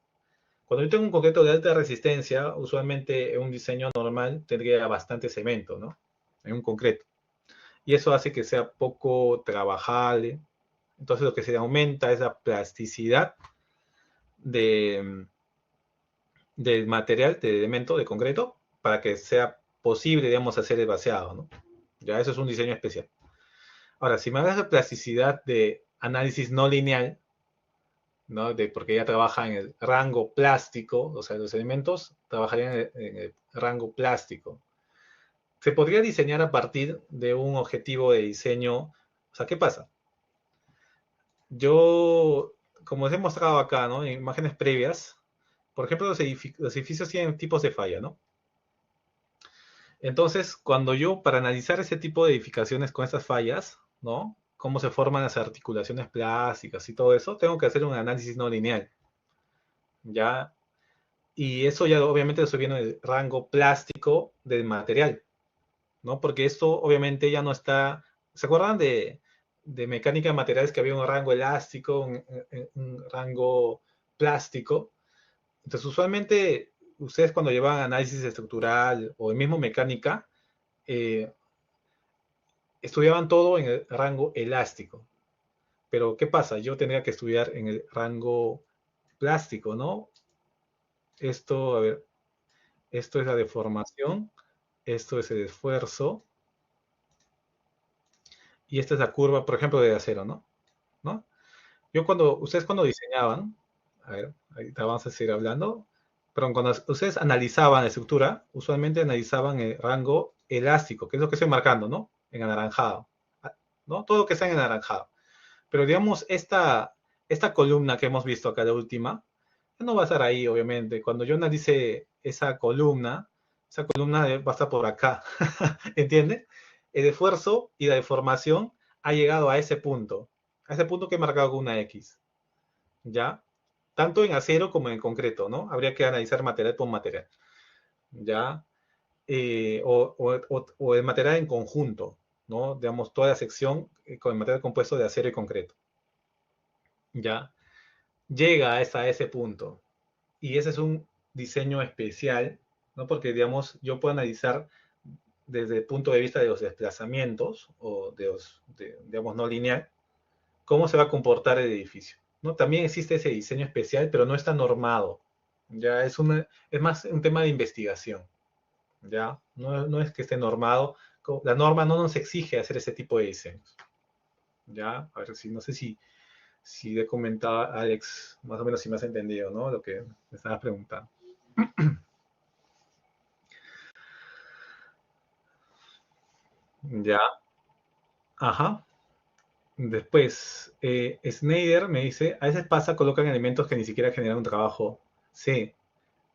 A: Cuando yo tengo un concreto de alta resistencia, usualmente en un diseño normal tendría bastante cemento, ¿no? En un concreto. Y eso hace que sea poco trabajable. Entonces lo que se aumenta es la plasticidad de, del material, del elemento, de concreto, para que sea posible, digamos, hacer el vaciado, ¿no? Ya eso es un diseño especial. Ahora, si me hablas de plasticidad de análisis no lineal, ¿no? Porque ya trabaja en el rango plástico, o sea, los elementos trabajarían en el rango plástico. Se podría diseñar a partir de un objetivo de diseño. O sea, ¿qué pasa? Yo, como os he mostrado acá, ¿no? En imágenes previas, Por ejemplo, los edificios tienen tipos de falla, ¿no? Entonces, cuando yo, para analizar ese tipo de edificaciones con estas fallas, ¿no? Cómo se forman las articulaciones plásticas y todo eso, tengo que hacer un análisis no lineal, ¿ya? Y eso ya obviamente lo estoy viendo en el rango plástico del material, ¿no? Porque esto obviamente ya no está. ¿Se acuerdan de mecánica de materiales que había un rango elástico, un rango plástico? Entonces, usualmente, ustedes cuando llevan análisis estructural o mismo mecánica, eh, estudiaban todo en el rango elástico. Pero, ¿qué pasa? Yo tendría que estudiar en el rango plástico, ¿no? Esto, a ver, esto es la deformación, esto es el esfuerzo, y esta es la curva, por ejemplo, de acero, ¿no? ¿No? Ustedes cuando diseñaban, a ver, ahorita vamos a seguir hablando, pero cuando ustedes analizaban la estructura, usualmente analizaban el rango elástico, que es lo que estoy marcando, ¿no? En anaranjado, ¿no? Todo lo que está en anaranjado. Pero digamos, esta columna que hemos visto acá, la última, no va a estar ahí, obviamente. Cuando yo analice esa columna va a estar por acá, ¿entiende? El esfuerzo y la deformación ha llegado a ese punto que he marcado con una X, ¿ya? Tanto en acero como en concreto, ¿no? Habría que analizar material por material, ¿ya? O el material en conjunto, ¿no? Digamos, toda la sección con el material compuesto de acero y concreto, ¿ya? Llega a ese punto. Y ese es un diseño especial, ¿no? Porque, digamos, yo puedo analizar desde el punto de vista de los desplazamientos o digamos, no lineal, cómo se va a comportar el edificio, ¿no? También existe ese diseño especial, pero no está normado. Ya es más un tema de investigación, ¿ya? No es que esté normado. La norma no nos exige hacer ese tipo de diseños, ¿ya? A ver si, no sé si le comentaba a Alex, más o menos si me has entendido, ¿no? Lo que me estabas preguntando. Ya, ajá. Después, Snyder me dice, a veces pasa, colocan elementos que ni siquiera generan un trabajo. Sí,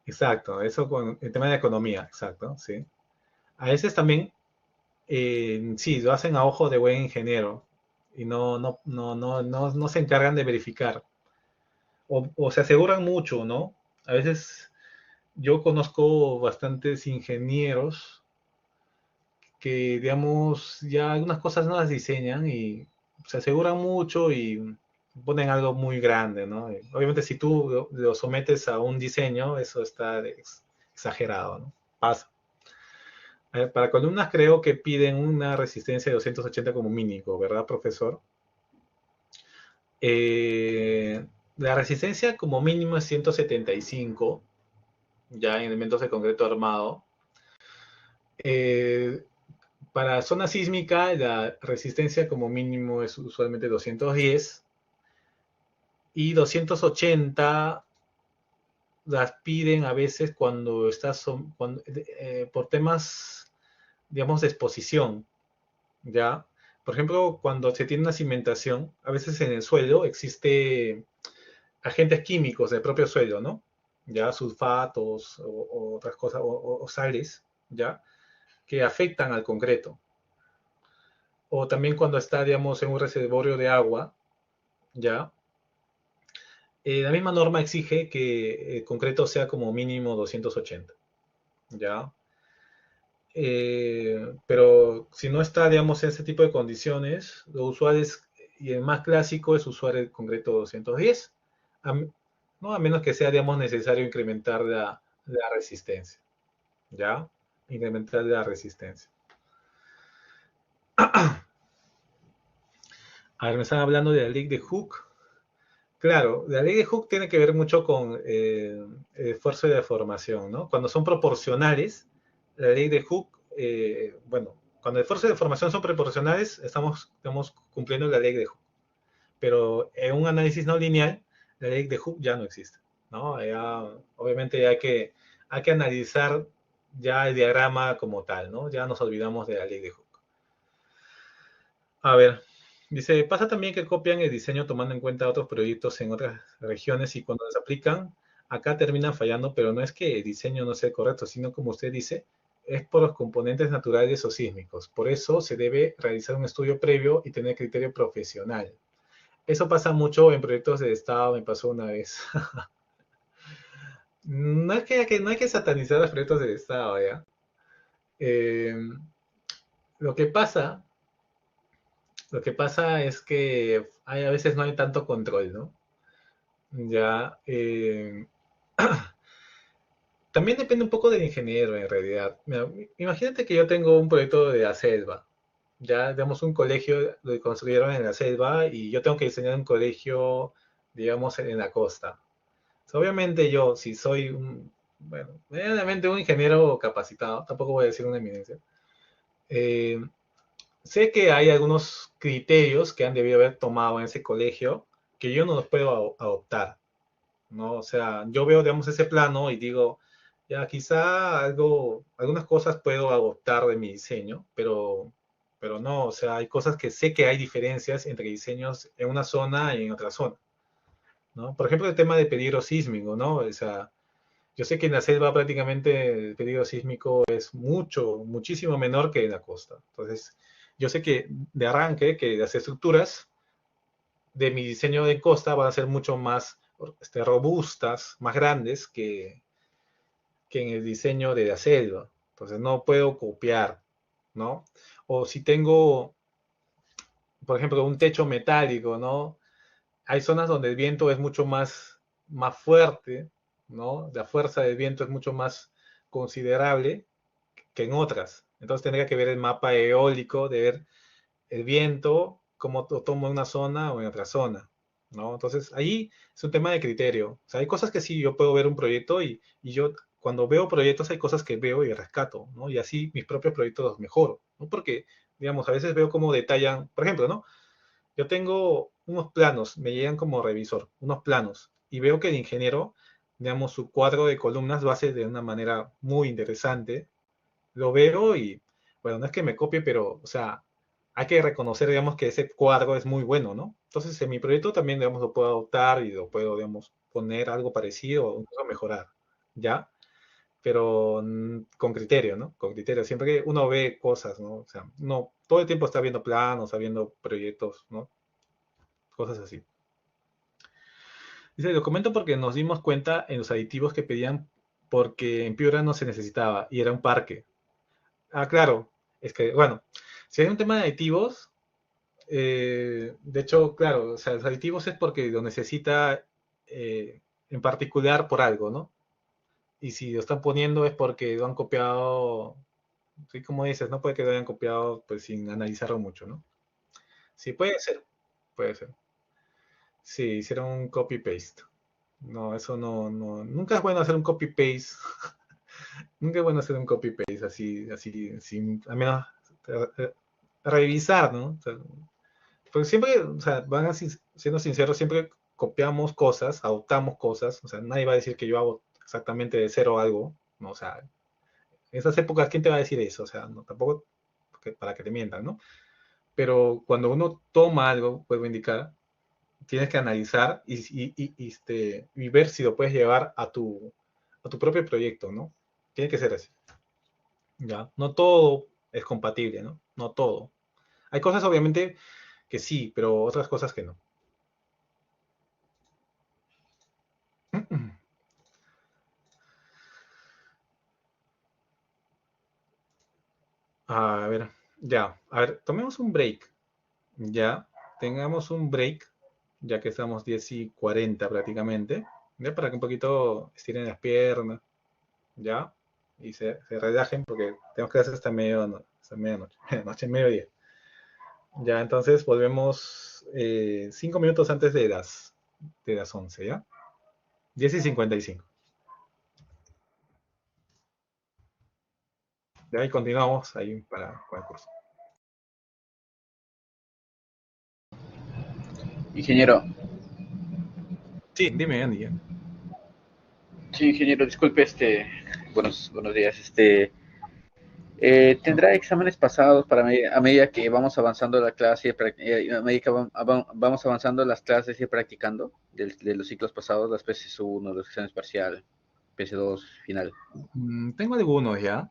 A: exacto, eso con el tema de la economía, exacto, sí. A veces también, sí, lo hacen a ojo de buen ingeniero y no se encargan de verificar o se aseguran mucho, ¿no? A veces yo conozco bastantes ingenieros que, digamos, ya algunas cosas no las diseñan y se aseguran mucho y ponen algo muy grande, ¿no? Y obviamente si tú lo sometes a un diseño, eso está exagerado, ¿no? Pasa. Para columnas creo que piden una resistencia de 280 como mínimo, ¿verdad, profesor? Eh, la resistencia como mínimo es 175, ya en elementos de concreto armado. Eh, para zona sísmica, la resistencia como mínimo es usualmente 210 y 280 las piden a veces cuando estás por temas, digamos, de exposición, ¿ya? Por ejemplo, cuando se tiene una cimentación, a veces en el suelo existe agentes químicos del propio suelo, ¿no? Ya sulfatos o otras cosas, o sales, ¿ya? Que afectan al concreto. O también cuando está, digamos, en un reservorio de agua, ¿ya? La misma norma exige que el concreto sea como mínimo 280, ¿ya? Pero si no está, digamos, en ese tipo de condiciones, lo usual es, y el más clásico es usar el concreto 210, a, ¿no? A menos que sea, digamos, necesario incrementar la resistencia, ¿ya? Incrementar la resistencia. A ver, me están hablando de la ley de Hooke. Claro, la ley de Hooke tiene que ver mucho con el esfuerzo de deformación, ¿no? Cuando son proporcionales, la ley de Hooke, bueno, cuando el esfuerzo de deformación son proporcionales, estamos cumpliendo la ley de Hooke. Pero en un análisis no lineal, la ley de Hooke ya no existe, ¿no? Ya, obviamente hay que analizar ya el diagrama como tal, ¿no? Ya nos olvidamos de la ley de Hooke. A ver, dice, pasa también que copian el diseño tomando en cuenta otros proyectos en otras regiones y cuando les aplican, acá terminan fallando, pero no es que el diseño no sea correcto, sino como usted dice, es por los componentes naturales o sísmicos. Por eso se debe realizar un estudio previo y tener criterio profesional. Eso pasa mucho en proyectos de Estado, me pasó una vez. No hay que satanizar los proyectos del Estado, ¿ya? Eh, lo que pasa, lo que pasa es que a veces no hay tanto control, ¿no? Ya, también depende un poco del ingeniero en realidad. Mira, imagínate que yo tengo un proyecto de la selva. Ya, digamos, un colegio lo construyeron en la selva y yo tengo que diseñar un colegio, digamos, en la costa. Obviamente yo, si soy bueno, medianamente un ingeniero capacitado, tampoco voy a decir una eminencia, eh, sé que hay algunos criterios que han debido haber tomado en ese colegio que yo no los puedo adoptar, ¿no? O sea, yo veo, digamos, ese plano y digo, ya quizá algunas cosas puedo adoptar de mi diseño, pero no, o sea, hay cosas que sé que hay diferencias entre diseños en una zona y en otra zona, ¿no? Por ejemplo, el tema de peligro sísmico, ¿no? O sea, yo sé que en la selva prácticamente el peligro sísmico es muchísimo menor que en la costa. Entonces, yo sé que de arranque que las estructuras de mi diseño de costa van a ser mucho más robustas, más grandes que en el diseño de la selva. Entonces no puedo copiar, ¿no? O si tengo, por ejemplo, un techo metálico, ¿no? Hay zonas donde el viento es mucho más fuerte, ¿no? La fuerza del viento es mucho más considerable que en otras. Entonces tendría que ver el mapa eólico, de ver el viento, cómo lo tomo en una zona o en otra zona, ¿no? Entonces ahí es un tema de criterio. O sea, hay cosas que sí, yo puedo ver un proyecto y yo cuando veo proyectos hay cosas que veo y rescato, ¿no? Y así mis propios proyectos los mejoro, ¿no? Porque, digamos, a veces veo cómo detallan, por ejemplo, ¿no? Yo tengo unos planos, me llegan como revisor, unos planos, y veo que el ingeniero, digamos, su cuadro de columnas lo hace de una manera muy interesante. Lo veo y, bueno, no es que me copie, pero, o sea, hay que reconocer, digamos, que ese cuadro es muy bueno, ¿no? Entonces, en mi proyecto también, digamos, lo puedo adoptar y lo puedo, digamos, poner algo parecido o incluso mejorar, ¿ya? Pero con criterio, ¿no? Con criterio. Siempre que uno ve cosas, ¿no? O sea, no, todo el tiempo está viendo planos, está viendo proyectos, ¿no? Cosas así. Dice, lo comento porque nos dimos cuenta en los aditivos que pedían porque en Piura no se necesitaba y era un parque. Ah, claro. Es que, bueno, si hay un tema de aditivos, de hecho, claro, o sea, los aditivos es porque lo necesita en particular por algo, ¿no? Y si lo están poniendo es porque lo han copiado, sí, como dices, no puede que lo hayan copiado pues sin analizarlo mucho, ¿no? Sí, puede ser, puede ser. Sí, hicieron un copy-paste. No, eso nunca es bueno hacer un copy-paste. Nunca es bueno hacer un copy-paste así, sin, al menos eh, revisar, ¿no? O sea, porque siempre, o sea, siendo sinceros, siempre copiamos cosas, adoptamos cosas, o sea, nadie va a decir que yo hago exactamente de cero algo, ¿no? O sea, en esas épocas, ¿quién te va a decir eso? O sea, no, tampoco para que te mientan, ¿no? Pero cuando uno toma algo, puedo indicar, tienes que analizar y ver si lo puedes llevar a tu propio proyecto, ¿no? Tiene que ser así, ¿ya? No todo es compatible, ¿no? No todo. Hay cosas, obviamente, que sí, pero otras cosas que no. A ver, ya, a ver, tomemos un break, ya, tengamos un break, ya que estamos 10:40 prácticamente, ya, para que un poquito estiren las piernas, ya, y se relajen, porque tenemos que hacer hasta medianoche, noche, mediodía. Ya, entonces volvemos 5 minutos antes de las 11, ¿ya? 10:55. De ahí continuamos ahí para el curso.
C: Ingeniero,
A: Sí, dime, Andy.
C: sí, ingeniero, disculpe, buenos días, Tendrá exámenes pasados a medida que vamos avanzando la clase, a medida que vamos avanzando las clases y practicando de los ciclos pasados, las PSU1, los exámenes parcial, PS2, final.
A: Tengo algunos ya.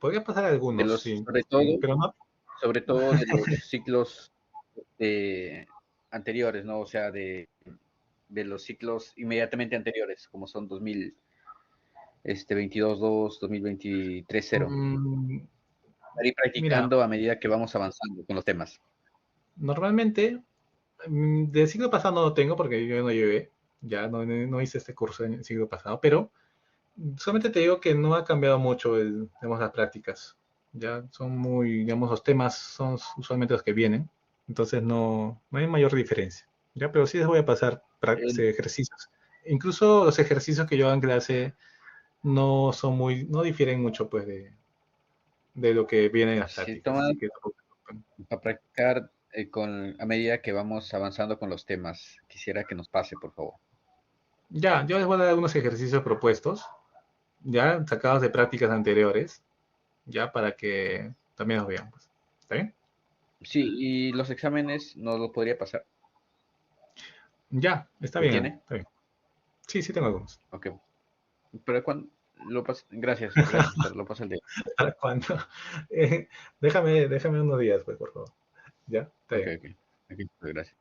A: Podría pasar
C: De
A: algunos,
C: los,
A: sí.
C: sobre todo,
A: Pero no.
C: sobre todo de los ciclos anteriores, ¿no? O sea, de los ciclos inmediatamente anteriores, como son 2022-2, 2023-0.
A: mm,
C: Ir
A: Mira,
C: practicando a medida que vamos avanzando con los temas.
A: normalmente del siglo pasado no lo tengo porque yo no llevé. Ya no hice este curso en el siglo pasado, pero solamente te digo que no ha cambiado mucho digamos, las prácticas. Ya son muy, digamos, los temas son usualmente los que vienen. Entonces no hay mayor diferencia. Ya, pero sí les voy a pasar
C: Eh,
A: ejercicios. Incluso los ejercicios que yo hago en clase no difieren mucho pues de lo que viene en las
C: si
A: prácticas.
C: toman
A: Así que tampoco se preocupen.
C: para practicar a medida que vamos avanzando con los temas, quisiera que nos pase, por favor.
A: Ya, yo les voy a dar algunos ejercicios propuestos, ya sacados de prácticas anteriores, ya para que también los vean. Pues. ¿Está bien?
C: Sí, y los exámenes no lo podría pasar.
A: Ya, está
C: ¿Lo
A: bien,
C: tiene?
A: está bien. Sí, sí tengo algunos.
C: Ok. Pero cuando gracias, profesor. Lo pasa el día.
A: ¿Para cuándo? Eh, déjame unos días, pues, por favor. Ya, está
C: Ok,
A: bien.
C: ok. Ok, gracias.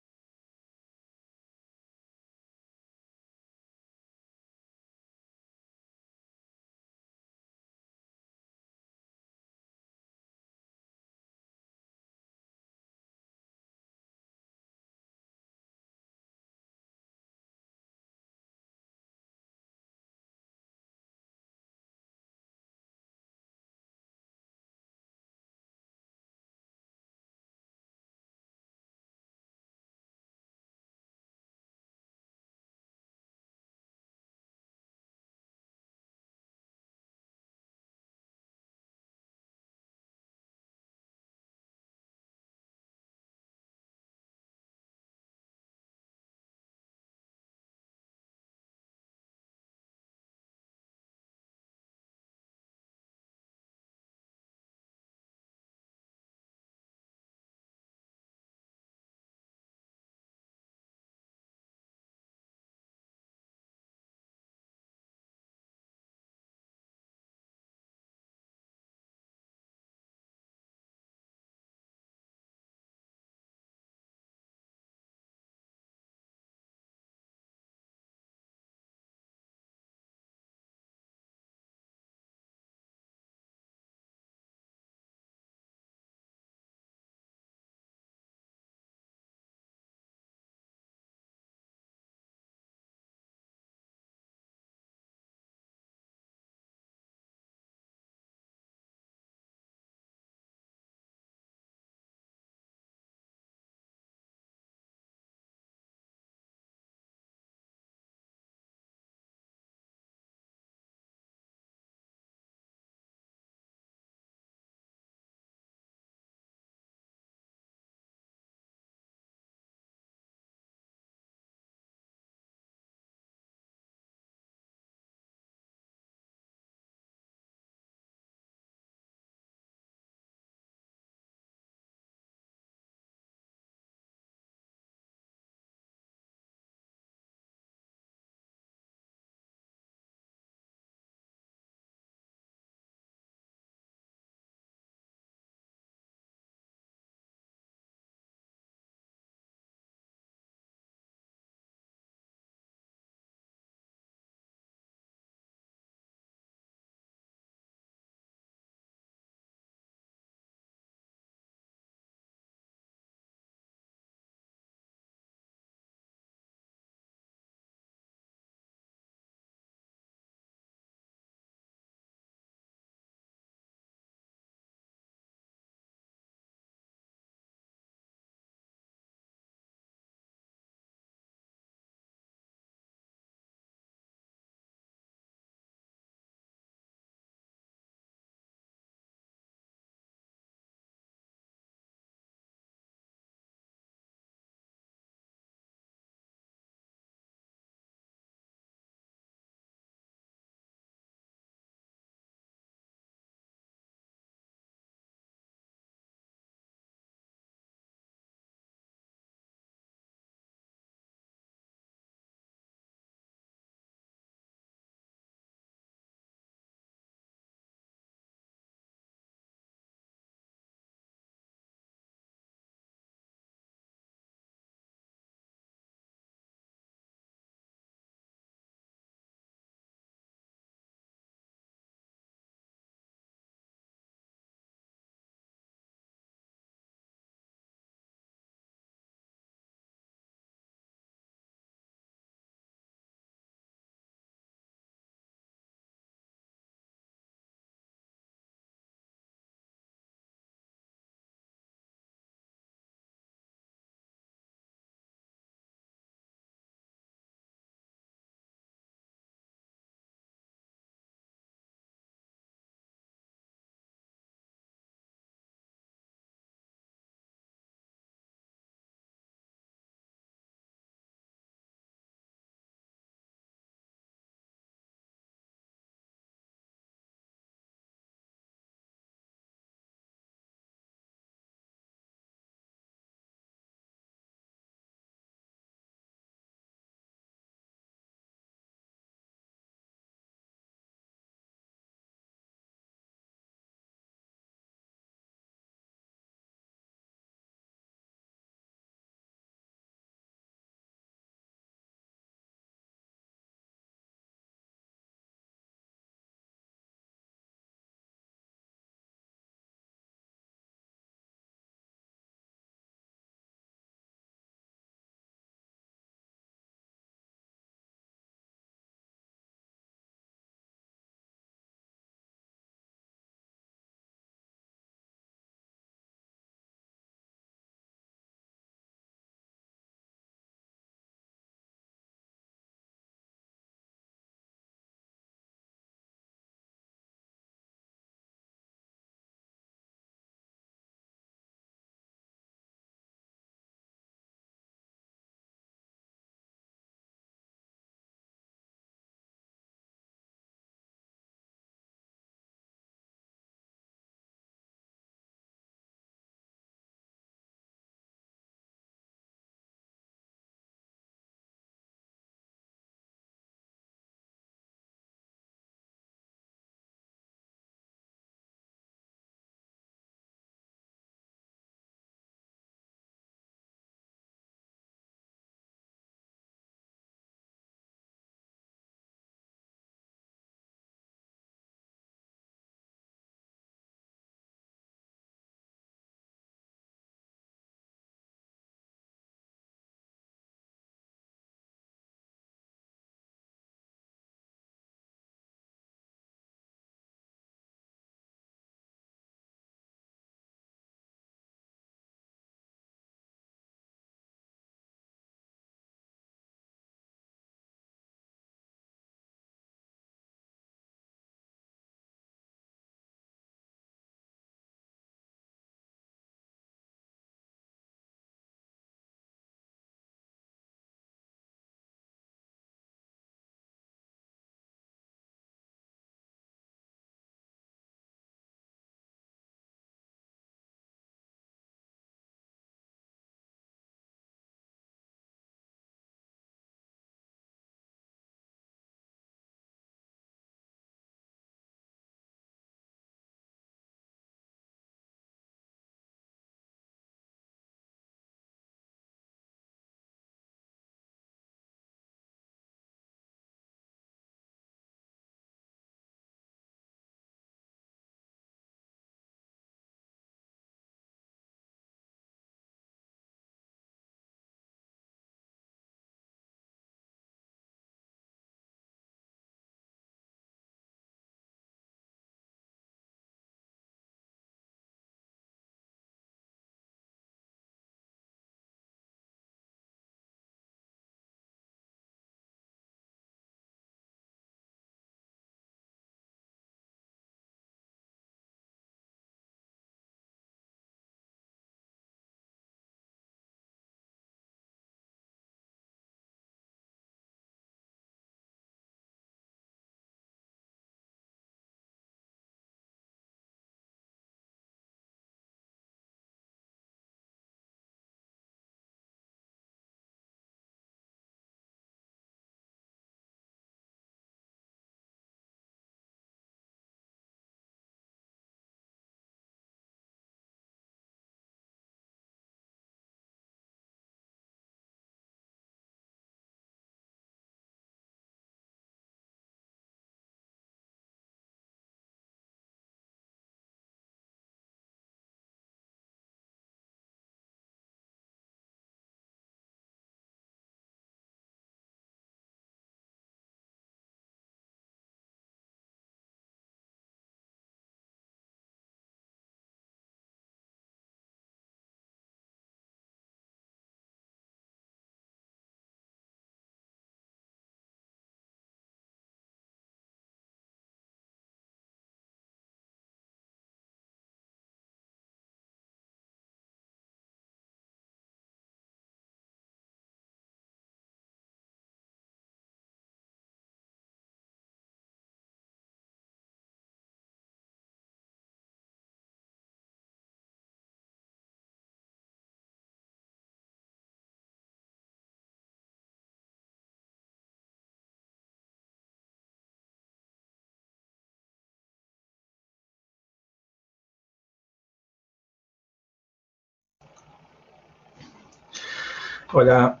A: Hola,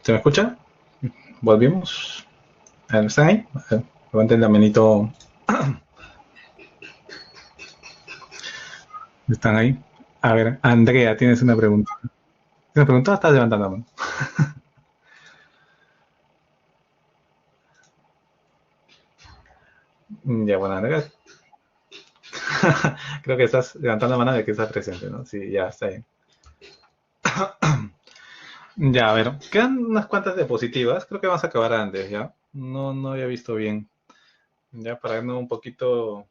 A: ¿se me escucha? Volvimos. ¿Están ahí? Levanten la manito. ¿Están ahí? A ver, Andrea, ¿tienes una pregunta? ¿Tienes una pregunta o estás levantando la mano? Ya, bueno, Andrea. Creo que estás levantando la mano de que estás presente, ¿no? Sí, ya, está bien. Ya, a ver, quedan unas cuantas diapositivas. Creo que vamos a acabar antes, ¿ya? No había visto bien. Ya, para no un poquito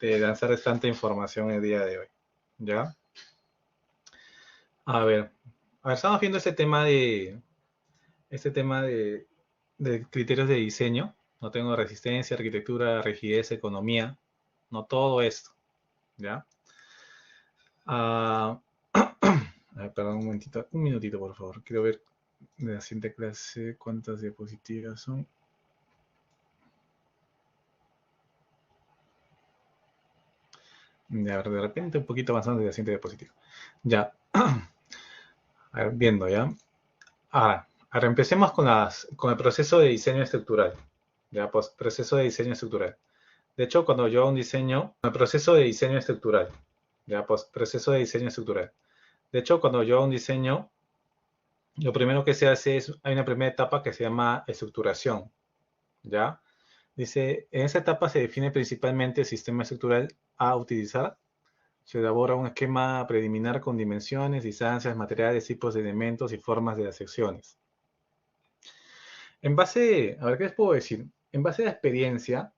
A: lanzar tanta información el día de hoy. ¿Ya? A ver, estamos viendo este tema de criterios de diseño. No tengo resistencia, arquitectura, rigidez, economía. No todo esto. ¿Ya? Ah, a ver, perdón un momentito, un minutito por favor. Quiero ver de la siguiente clase cuántas diapositivas son. Ya, de repente un poquito avanzando de la siguiente diapositiva. Ya. A ver, viendo ya. Ahora empecemos con el proceso de diseño estructural. Ya, pues, proceso de diseño estructural. De hecho, cuando yo hago un diseño, el proceso de diseño estructural. Ya, pues, proceso de diseño estructural. De hecho, cuando yo hago un diseño, lo primero que se hace es, hay una primera etapa que se llama estructuración. ¿Ya? Dice, en esa etapa se define principalmente el sistema estructural a utilizar. Se elabora un esquema preliminar con dimensiones, distancias, materiales, tipos de elementos y formas de las secciones. En base, a ver, ¿qué les puedo decir? En base a la experiencia,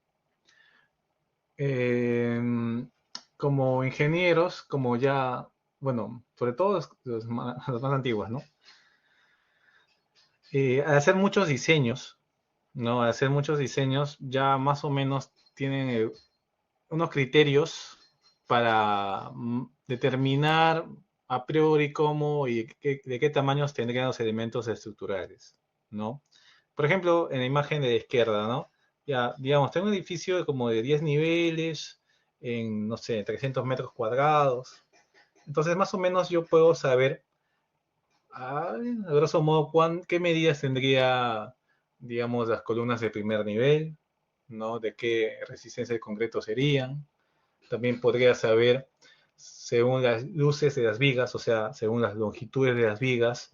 A: eh, como ingenieros, como ya, bueno, sobre todo los más antiguos, ¿no? Al hacer muchos diseños, ¿no? Al hacer muchos diseños, ya más o menos tienen unos criterios para determinar a priori cómo y de qué tamaños tendrían los elementos estructurales, ¿no? Por ejemplo, en la imagen de la izquierda, ¿no? Ya, digamos, tengo un edificio como de 10 niveles, en, no sé, 300 metros cuadrados. Entonces, más o menos yo puedo saber, a grosso modo, qué medidas tendría, digamos, las columnas de primer nivel, ¿no? De qué resistencia de concreto serían. También podría saber, según las luces de las vigas, o sea, según las longitudes de las vigas,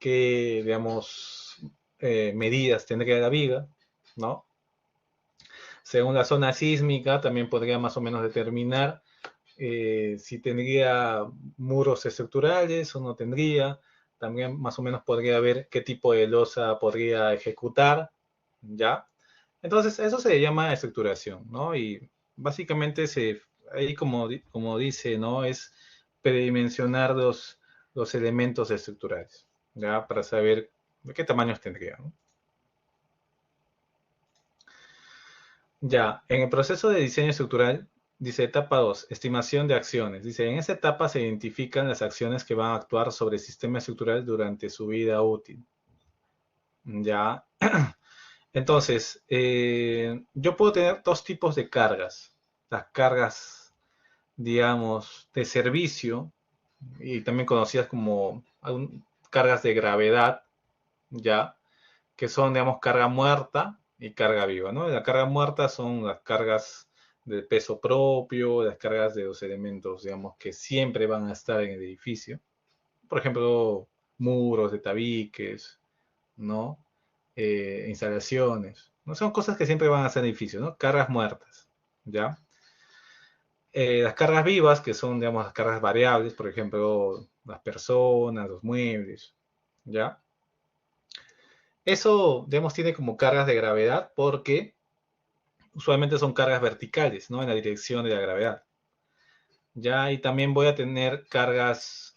A: qué, digamos, medidas tendría la viga, ¿no? Según la zona sísmica, también podría más o menos determinar si tendría muros estructurales o no tendría. También más o menos podría ver qué tipo de losa podría ejecutar, ¿ya? Entonces, eso se llama estructuración, ¿no? Y básicamente ahí como dice, ¿no? Es predimensionar los elementos estructurales, ¿ya? Para saber de qué tamaños tendría, ¿no? Ya, en el proceso de diseño estructural, dice etapa 2, estimación de acciones. Dice, en esa etapa se identifican las acciones que van a actuar sobre el sistema estructural durante su vida útil. Ya, entonces, yo puedo tener dos tipos de cargas. Las cargas, digamos, de servicio, y también conocidas como cargas de gravedad, ya, que son, digamos, carga muerta y carga viva, ¿no? La carga muerta son las cargas de peso propio, las cargas de los elementos, digamos, que siempre van a estar en el edificio. Por ejemplo, muros de tabiques, ¿no? Instalaciones. No son cosas que siempre van a ser edificios, ¿no? Cargas muertas, ¿ya? Las cargas vivas, que son, digamos, las cargas variables, por ejemplo, las personas, los muebles, ¿ya? Eso, digamos, tiene como cargas de gravedad porque usualmente son cargas verticales, ¿no? En la dirección de la gravedad. Ya, y también voy a tener cargas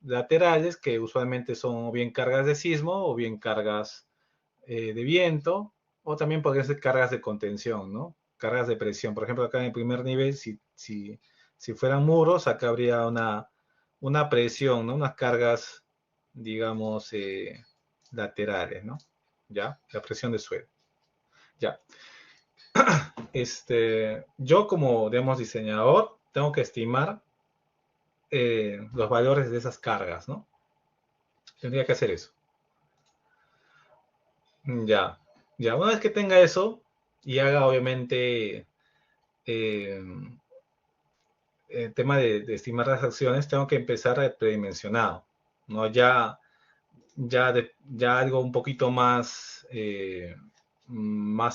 A: laterales que usualmente son o bien cargas de sismo o bien cargas de viento, o también podrían ser cargas de contención, ¿no? Cargas de presión. Por ejemplo, acá en el primer nivel, si fueran muros, acá habría una presión, ¿no? Unas cargas, digamos, laterales, ¿no? ¿Ya? La presión de suelo. Ya. Yo como, digamos, diseñador, tengo que estimar los valores de esas cargas, ¿no? Tendría que hacer eso. Ya. Ya, una vez que tenga eso y haga obviamente eh, el tema de estimar las acciones, tengo que empezar el predimensionado, ¿no? Ya algo un poquito más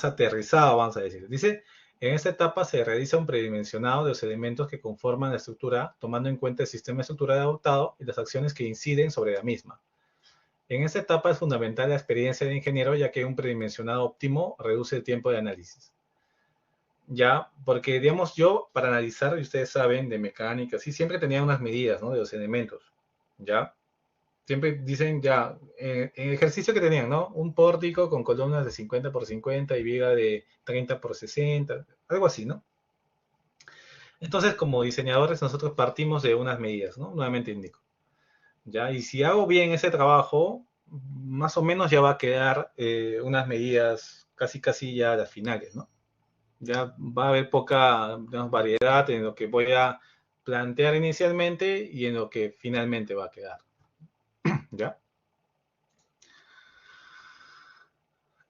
A: aterrizado, vamos a decir. Dice, en esta etapa se realiza un predimensionado de los elementos que conforman la estructura, tomando en cuenta el sistema estructural adoptado y las acciones que inciden sobre la misma. En esta etapa es fundamental la experiencia del ingeniero, ya que un predimensionado óptimo reduce el tiempo de análisis. Ya, porque digamos yo, para analizar, y ustedes saben, de mecánica, sí, siempre tenía unas medidas, ¿no? De los elementos, ¿ya? Siempre dicen ya, en ejercicio que tenían, ¿no? Un pórtico con columnas de 50 por 50 y viga de 30 por 60, algo así, ¿no? Entonces, como diseñadores, nosotros partimos de unas medidas, ¿no? Nuevamente indico. ¿Ya? Y si hago bien ese trabajo, más o menos ya va a quedar unas medidas casi ya a las finales, ¿no? Ya va a haber poca, digamos, variedad en lo que voy a plantear inicialmente y en lo que finalmente va a quedar, ¿ya?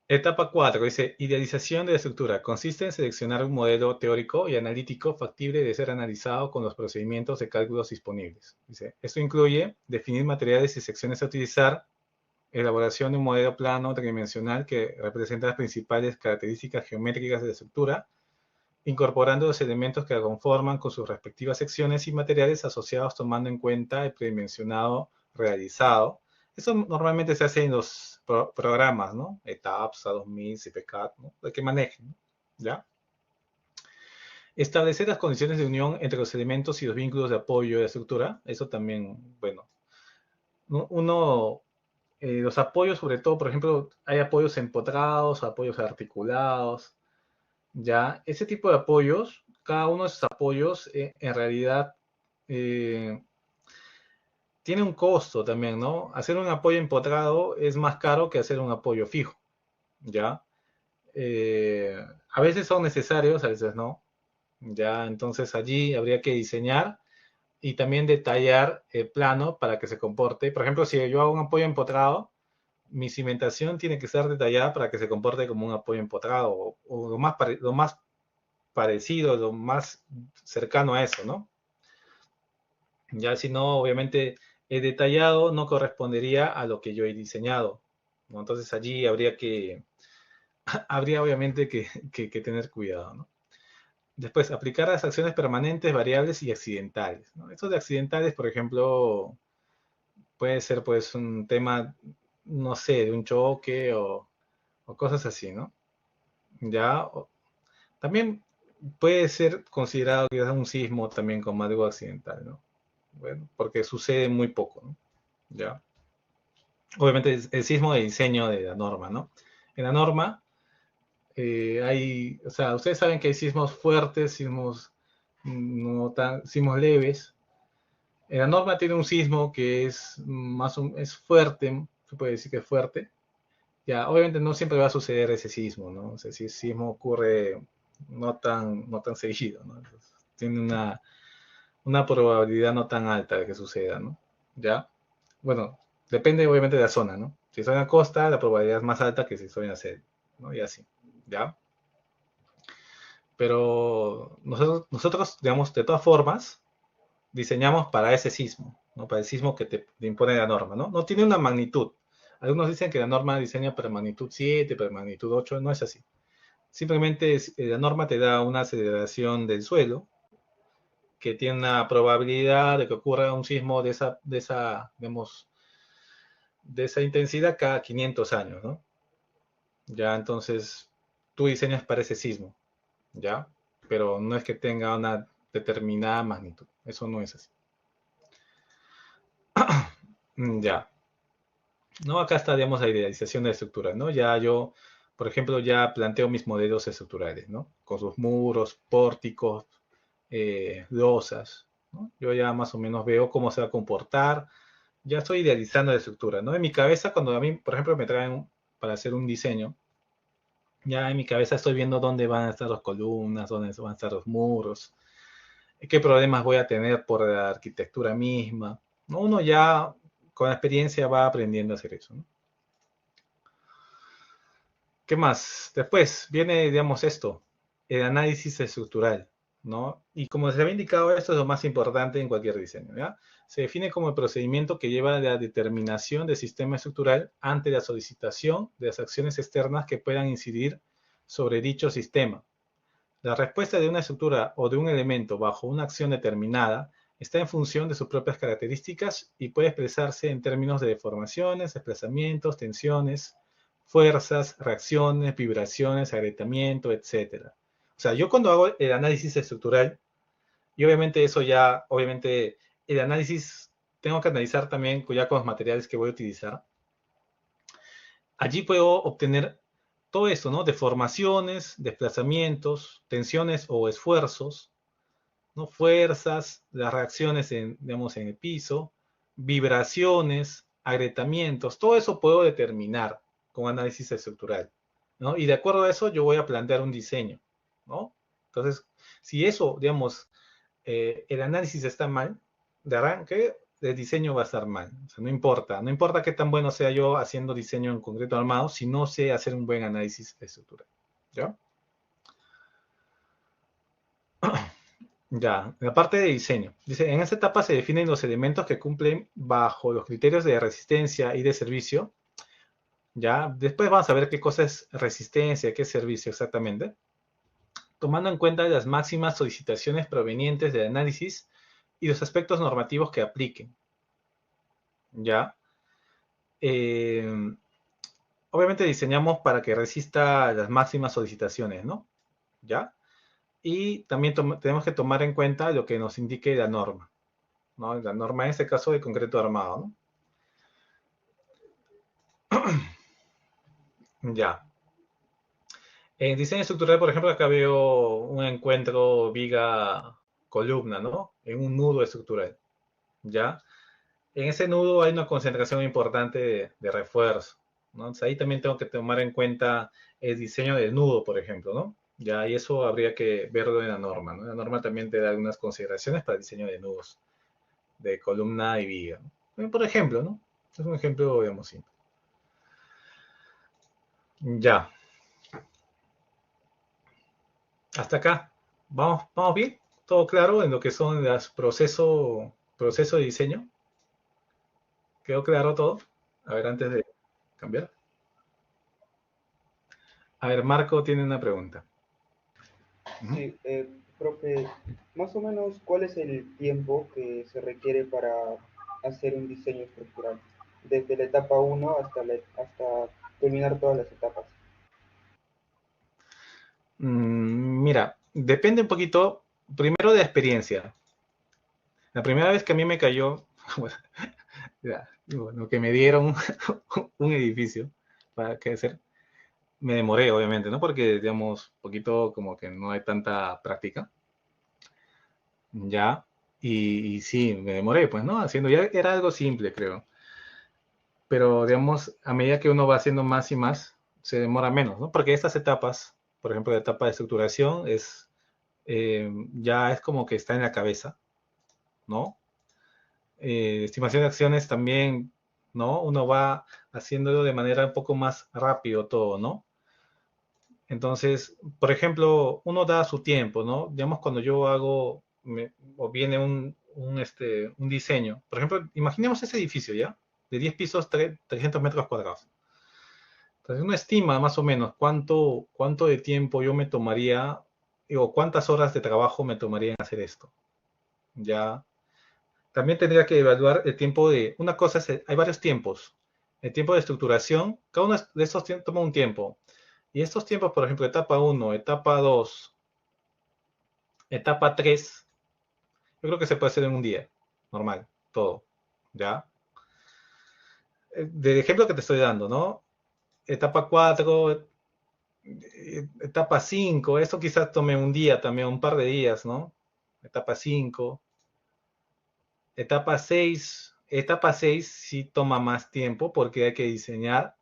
A: Etapa 4 dice, idealización de la estructura. Consiste en seleccionar un modelo teórico y analítico factible de ser analizado con los procedimientos de cálculos disponibles. Dice, esto incluye definir materiales y secciones a utilizar, elaboración de un modelo plano tridimensional que representa las principales características geométricas de la estructura, incorporando los elementos que la conforman con sus respectivas secciones y materiales asociados tomando en cuenta el predimensionado realizado. Eso normalmente se hace en los programas, ¿no? ETABS, A2000, CPCAD, ¿no? El que manejen, ¿no? ¿Ya? Establecer las condiciones de unión entre los elementos y los vínculos de apoyo de la estructura. Eso también, bueno, los apoyos, sobre todo, por ejemplo, hay apoyos empotrados, apoyos articulados, ¿ya? Ese tipo de apoyos, cada uno de esos apoyos, en realidad, tiene un costo también, ¿no? Hacer un apoyo empotrado es más caro que hacer un apoyo fijo, ¿ya? A veces son necesarios, a veces no, ¿ya? Entonces allí habría que diseñar y también detallar el plano para que se comporte. Por ejemplo, si yo hago un apoyo empotrado, mi cimentación tiene que estar detallada para que se comporte como un apoyo empotrado o lo más parecido, lo más cercano a eso, ¿no? Ya si no, obviamente, el detallado no correspondería a lo que yo he diseñado, ¿no? Entonces allí habría obviamente que tener cuidado, ¿no? Después, aplicar las acciones permanentes, variables y accidentales, ¿no? Estos de accidentales, por ejemplo, puede ser pues un tema, no sé, de un choque o cosas así, ¿no? Ya, también puede ser considerado que es un sismo también como algo accidental, ¿no? Bueno, porque sucede muy poco, ¿no? Ya. Obviamente el sismo de diseño de la norma, ¿no? En la norma o sea, ustedes saben que hay sismos fuertes, sismos no tan, sismos leves. En la norma tiene un sismo que es fuerte, se puede decir que es fuerte. Ya, obviamente no siempre va a suceder ese sismo, ¿no? O sea, si el sismo ocurre no tan seguido, ¿no? Entonces, tiene una probabilidad no tan alta de que suceda, ¿no? ¿Ya? Bueno, depende obviamente de la zona, ¿no? Si estoy en la costa, la probabilidad es más alta que si estoy en la selva, ¿no? Y así, ¿ya? Pero nosotros, digamos, de todas formas, diseñamos para ese sismo, ¿no? Para el sismo que te impone la norma, ¿no? No tiene una magnitud. Algunos dicen que la norma diseña para magnitud 7, para magnitud 8, no es así. Simplemente la norma te da una aceleración del suelo que tiene una probabilidad de que ocurra un sismo digamos, de esa intensidad cada 500 años, ¿no? Ya, entonces, tú diseñas para ese sismo, ¿ya? Pero no es que tenga una determinada magnitud, eso no es así. Ya, ¿no? Acá está, digamos, la idealización de la estructura, ¿no? Ya yo, por ejemplo, ya planteo mis modelos estructurales, ¿no? Con sus muros, pórticos, losas, ¿no? Yo ya más o menos veo cómo se va a comportar, ya estoy idealizando la estructura, ¿no? En mi cabeza, cuando a mí, por ejemplo, me traen para hacer un diseño, ya en mi cabeza estoy viendo dónde van a estar las columnas, dónde van a estar los muros, qué problemas voy a tener por la arquitectura misma, ¿no? Uno ya con la experiencia va aprendiendo a hacer eso, ¿no? ¿Qué más? Después viene, digamos, esto, el análisis estructural, ¿no? Y como se había indicado, esto es lo más importante en cualquier diseño, ¿ya? Se define como el procedimiento que lleva a la determinación del sistema estructural ante la solicitación de las acciones externas que puedan incidir sobre dicho sistema. La respuesta de una estructura o de un elemento bajo una acción determinada está en función de sus propias características y puede expresarse en términos de deformaciones, desplazamientos, tensiones, fuerzas, reacciones, vibraciones, agrietamiento, etc. O sea, yo cuando hago el análisis estructural, y obviamente eso ya, obviamente el análisis, tengo que analizar también ya con los materiales que voy a utilizar. Allí puedo obtener todo esto, ¿no? Deformaciones, desplazamientos, tensiones o esfuerzos, ¿no? Fuerzas, las reacciones digamos, en el piso, vibraciones, agrietamientos, todo eso puedo determinar con análisis estructural, ¿no? Y de acuerdo a eso yo voy a plantear un diseño, ¿no? Entonces, si eso, digamos, el análisis está mal, de arranque, el diseño va a estar mal. O sea, no importa qué tan bueno sea yo haciendo diseño en concreto armado, si no sé hacer un buen análisis estructural, ¿ya? Ya, la parte de diseño. Dice, en esta etapa se definen los elementos que cumplen bajo los criterios de resistencia y de servicio. Ya, después vamos a ver qué cosa es resistencia, qué es servicio exactamente. Tomando en cuenta las máximas solicitaciones provenientes del análisis y los aspectos normativos que apliquen. Ya. Obviamente diseñamos para que resista las máximas solicitaciones, ¿no? Ya. Y también tenemos que tomar en cuenta lo que nos indique la norma, ¿no? La norma en este caso de concreto armado, ¿no? Ya. En diseño estructural, por ejemplo, acá veo un encuentro viga-columna, ¿no? En un nudo estructural, ¿ya? En ese nudo hay una concentración importante de refuerzo, ¿no? Entonces ahí también tengo que tomar en cuenta el diseño del nudo, por ejemplo, ¿no? Ya, y eso habría que verlo en la norma, ¿no? La norma también te da algunas consideraciones para el diseño de nudos, de columna y viga, ¿no? Por ejemplo, ¿no? Es un ejemplo, digamos, simple. Ya. Hasta acá. ¿Vamos bien? ¿Todo claro en lo que son los procesos de diseño? ¿Quedó claro todo? A ver, antes de cambiar. A ver, Marco tiene una pregunta.
D: Sí, profe, más o menos, ¿cuál es el tiempo que se requiere para hacer un diseño estructural? Desde la etapa uno hasta terminar todas las etapas.
A: Mira, depende un poquito, primero de la experiencia. La primera vez que a mí me cayó, bueno, que me dieron un edificio para que hacer, me demoré, obviamente, ¿no? Porque, digamos, poquito como que no hay tanta práctica. Ya, y sí, me demoré, pues, ¿no? Haciendo, ya era algo simple, creo. Pero, digamos, a medida que uno va haciendo más y más, se demora menos, ¿no? Porque estas etapas, por ejemplo, la etapa de estructuración ya es como que está en la cabeza, ¿no? Estimación de acciones también, ¿no? Uno va haciéndolo de manera un poco más rápido todo, ¿no? Entonces, por ejemplo, uno da su tiempo, ¿no? Digamos, cuando yo hago, o viene un diseño. Por ejemplo, imaginemos ese edificio, ¿ya? De 10 pisos, 300 metros cuadrados. Entonces, uno estima más o menos cuánto de tiempo yo me tomaría, o cuántas horas de trabajo me tomaría en hacer esto. Ya. También tendría que evaluar el tiempo una cosa es, hay varios tiempos. El tiempo de estructuración, cada uno de estos toma un tiempo. Y estos tiempos, por ejemplo, etapa 1, etapa 2, etapa 3, yo creo que se puede hacer en un día, normal, todo, ¿ya? Del ejemplo que te estoy dando, ¿no? Etapa 4, etapa 5, esto quizás tome un día también, un par de días, ¿no? Etapa 5, etapa 6 sí toma más tiempo porque hay que diseñar,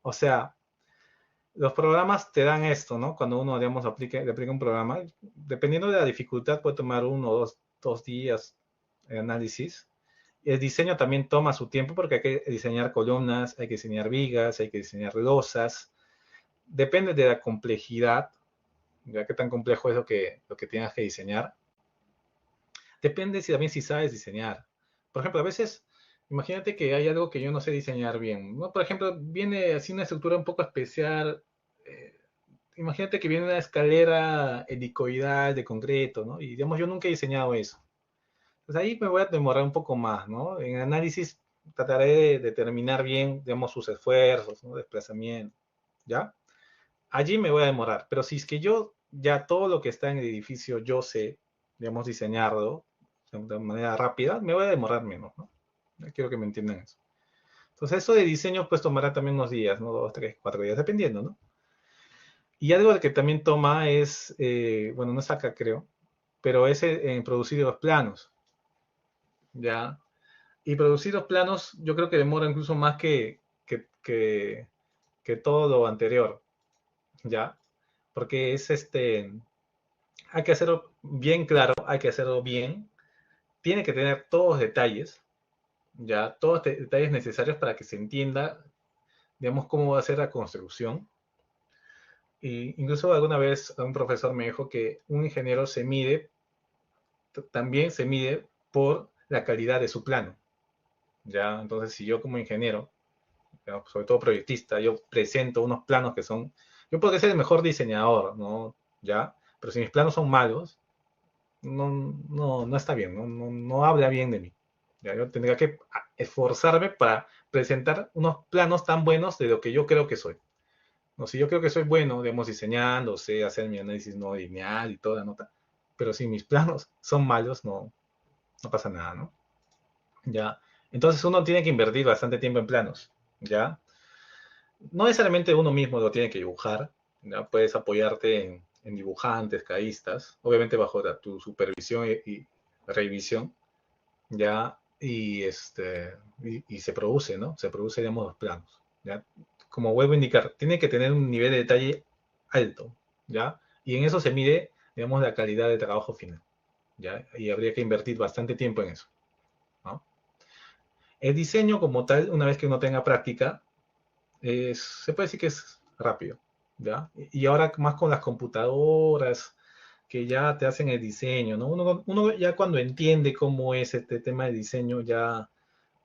A: o sea, los programas te dan esto, ¿no? Cuando uno, digamos, le aplica un programa, dependiendo de la dificultad, puede tomar 1 o 2 días de análisis. el diseño también toma su tiempo porque hay que diseñar columnas, hay que diseñar vigas, hay que diseñar losas. Depende de la complejidad, ya qué tan complejo es lo que tengas que diseñar. Depende también si sabes diseñar. Por ejemplo, a veces, imagínate que hay algo que yo no sé diseñar bien, ¿no? Por ejemplo, viene así una estructura un poco especial. Imagínate que viene una escalera helicoidal de concreto, ¿no? Y digamos, yo nunca he diseñado eso. Pues ahí me voy a demorar un poco más, ¿no? En análisis trataré de determinar bien, digamos, sus esfuerzos, ¿no? Desplazamiento, ¿ya? Allí me voy a demorar, pero si es que yo ya todo lo que está en el edificio yo sé, digamos, diseñarlo de manera rápida, me voy a demorar menos, ¿no? Quiero que me entiendan eso. Entonces, eso de diseño, pues tomará también unos días, ¿no? 2, 3, 4 días, dependiendo, ¿no? Y algo que también toma es, bueno, no es acá creo, pero es en producir los planos, ¿ya? Y producir los planos yo creo que demora incluso más que todo lo anterior, ¿ya? Porque es hay que hacerlo bien claro, hay que hacerlo bien, tiene que tener todos los detalles, ya, todos los detalles necesarios para que se entienda, digamos, cómo va a ser la construcción. Y incluso alguna vez un profesor me dijo que un ingeniero también se mide por la calidad de su plano, ya. Entonces, si yo como ingeniero, sobre todo proyectista, yo presento unos planos que son, yo puedo ser el mejor diseñador, ¿no? Ya, pero si mis planos son malos, no está bien, no habla bien de mí. Ya, yo tendría que esforzarme para presentar unos planos tan buenos de lo que yo creo que soy. No, si yo creo que soy bueno, digamos, diseñando, sé hacer mi análisis no lineal y toda la nota, pero si mis planos son malos, no pasa nada, ¿no? Ya. Entonces uno tiene que invertir bastante tiempo en planos, ¿ya? No necesariamente uno mismo lo tiene que dibujar, ¿ya? Puedes apoyarte en dibujantes, caístas, obviamente bajo tu supervisión y revisión, ya, y se produce, ¿no? Se produce, digamos, los planos, ¿ya? Como vuelvo a indicar, tiene que tener un nivel de detalle alto, ¿ya? Y en eso se mide, digamos, la calidad de trabajo final, ¿ya? Y habría que invertir bastante tiempo en eso, ¿no? El diseño como tal, una vez que uno tenga práctica, se puede decir que es rápido, ¿ya? Y ahora más con las computadoras que ya te hacen el diseño, ¿no? Uno ya cuando entiende cómo es este tema de diseño, ya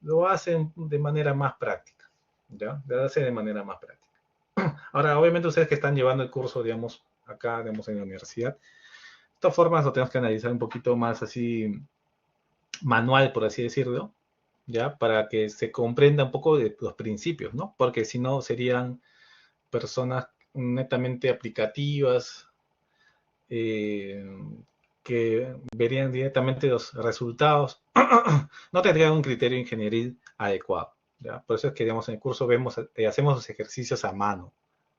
A: lo hacen de manera más práctica, ¿ya? Lo hace de manera más práctica. Ahora, obviamente ustedes que están llevando el curso, digamos, acá, digamos, en la universidad, de todas formas lo tenemos que analizar un poquito más así manual, por así decirlo, ¿ya? Para que se comprenda un poco de los principios, ¿no? Porque si no serían personas netamente aplicativas, eh, que verían directamente los resultados, no tendrían un criterio ingenieril adecuado, ¿ya? Por eso es que, digamos, en el curso hacemos los ejercicios a mano,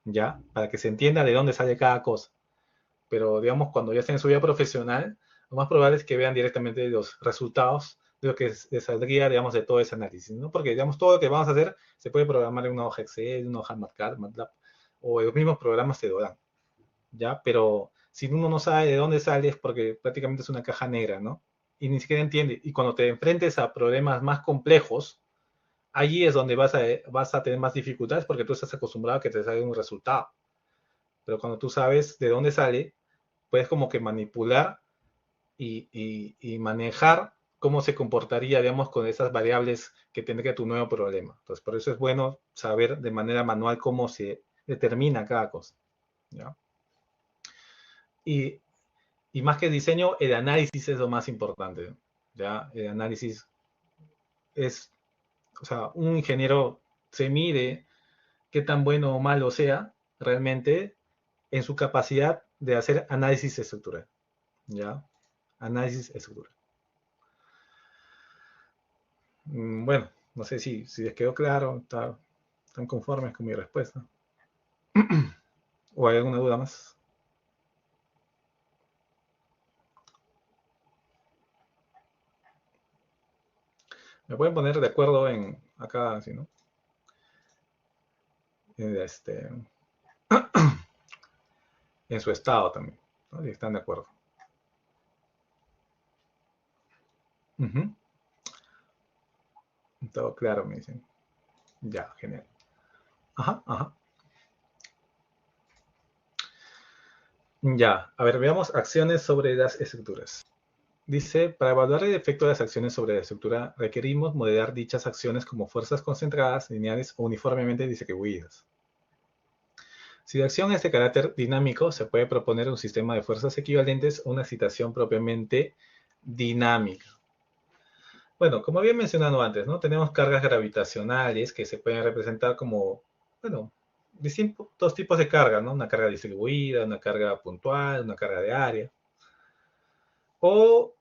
A: ¿ya? Para que se entienda de dónde sale cada cosa. Pero, digamos, cuando ya estén en su vida profesional, lo más probable es que vean directamente los resultados de lo que les saldría, digamos, de todo ese análisis, ¿no? Porque, digamos, todo lo que vamos a hacer se puede programar en una hoja Excel, una hoja MATLAB, o los mismos programas te lo dan, ¿ya? Pero si uno no sabe de dónde sale es porque prácticamente es una caja negra, ¿no? Y ni siquiera entiende. Y cuando te enfrentes a problemas más complejos, allí es donde vas a tener más dificultades porque tú estás acostumbrado a que te salga un resultado. Pero cuando tú sabes de dónde sale, puedes como que manipular y manejar cómo se comportaría, digamos, con esas variables que tendría tu nuevo problema. Entonces, por eso es bueno saber de manera manual cómo se determina cada cosa, ¿ya? Y, y más que el diseño, el análisis es lo más importante, ¿ya? El análisis es, o sea, un ingeniero se mide qué tan bueno o malo sea realmente en su capacidad de hacer análisis estructural, ¿ya? Análisis estructural. Bueno, no sé si les quedó claro, están conformes con mi respuesta. ¿O hay alguna duda más? Me pueden poner de acuerdo en acá, ¿sí, no? En su estado también, ¿no? Si están de acuerdo. Uh -huh. Todo claro, me dicen. Ya, genial. Ajá, ajá. Ya, a ver, veamos acciones sobre las estructuras. Dice, para evaluar el efecto de las acciones sobre la estructura, requerimos modelar dichas acciones como fuerzas concentradas, lineales o uniformemente distribuidas. Si la acción es de carácter dinámico, se puede proponer un sistema de fuerzas equivalentes o una excitación propiamente dinámica. Bueno, como había mencionado antes, ¿no? Tenemos cargas gravitacionales que se pueden representar como, bueno, distintos tipos de carga, ¿no? Una carga distribuida, una carga puntual, una carga de área. O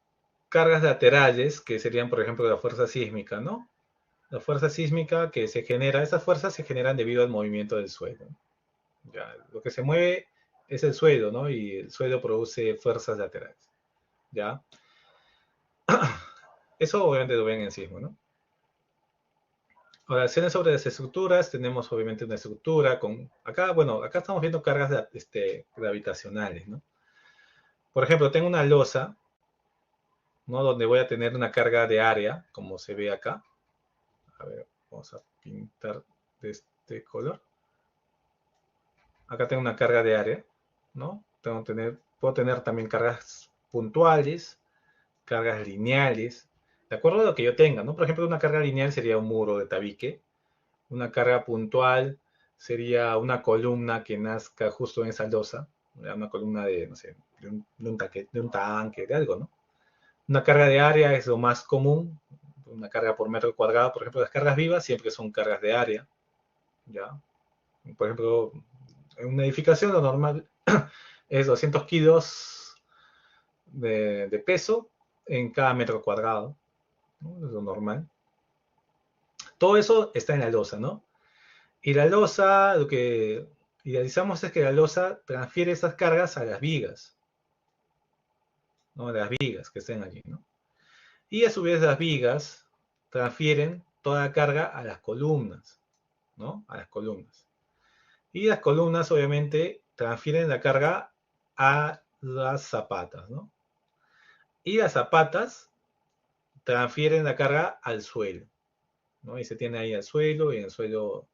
A: cargas laterales, que serían, por ejemplo, la fuerza sísmica, ¿no? La fuerza sísmica que se genera, esas fuerzas se generan debido al movimiento del suelo. Ya, lo que se mueve es el suelo, ¿no? Y el suelo produce fuerzas laterales. ¿Ya? Eso obviamente lo ven en sismo, ¿no? Ahora, acciones sobre las estructuras, tenemos obviamente una estructura con, acá, bueno, acá estamos viendo cargas gravitacionales, ¿no? Por ejemplo, tengo una losa, ¿no? Donde voy a tener una carga de área, como se ve acá. A ver, vamos a pintar de este color. Acá tengo una carga de área, ¿no? Puedo tener también cargas puntuales, cargas lineales, de acuerdo a lo que yo tenga, ¿no? Por ejemplo, una carga lineal sería un muro de tabique, una carga puntual sería una columna que nazca justo en esa losa, una columna de, no sé, de un tanque, de algo, ¿no? Una carga de área es lo más común, una carga por metro cuadrado, por ejemplo, las cargas vivas siempre son cargas de área, ¿ya? Por ejemplo, en una edificación lo normal es 200 kilos de peso en cada metro cuadrado, ¿no? Es lo normal. Todo eso está en la losa, ¿no? Y la losa, lo que idealizamos es que la losa transfiere esas cargas a las vigas, ¿no? Las vigas que estén allí, ¿no? Y a su vez las vigas transfieren toda la carga a las columnas, ¿no? A las columnas. Y las columnas obviamente transfieren la carga a las zapatas, ¿no? Y las zapatas transfieren la carga al suelo, ¿no? Y se tiene ahí al suelo, y en el suelo,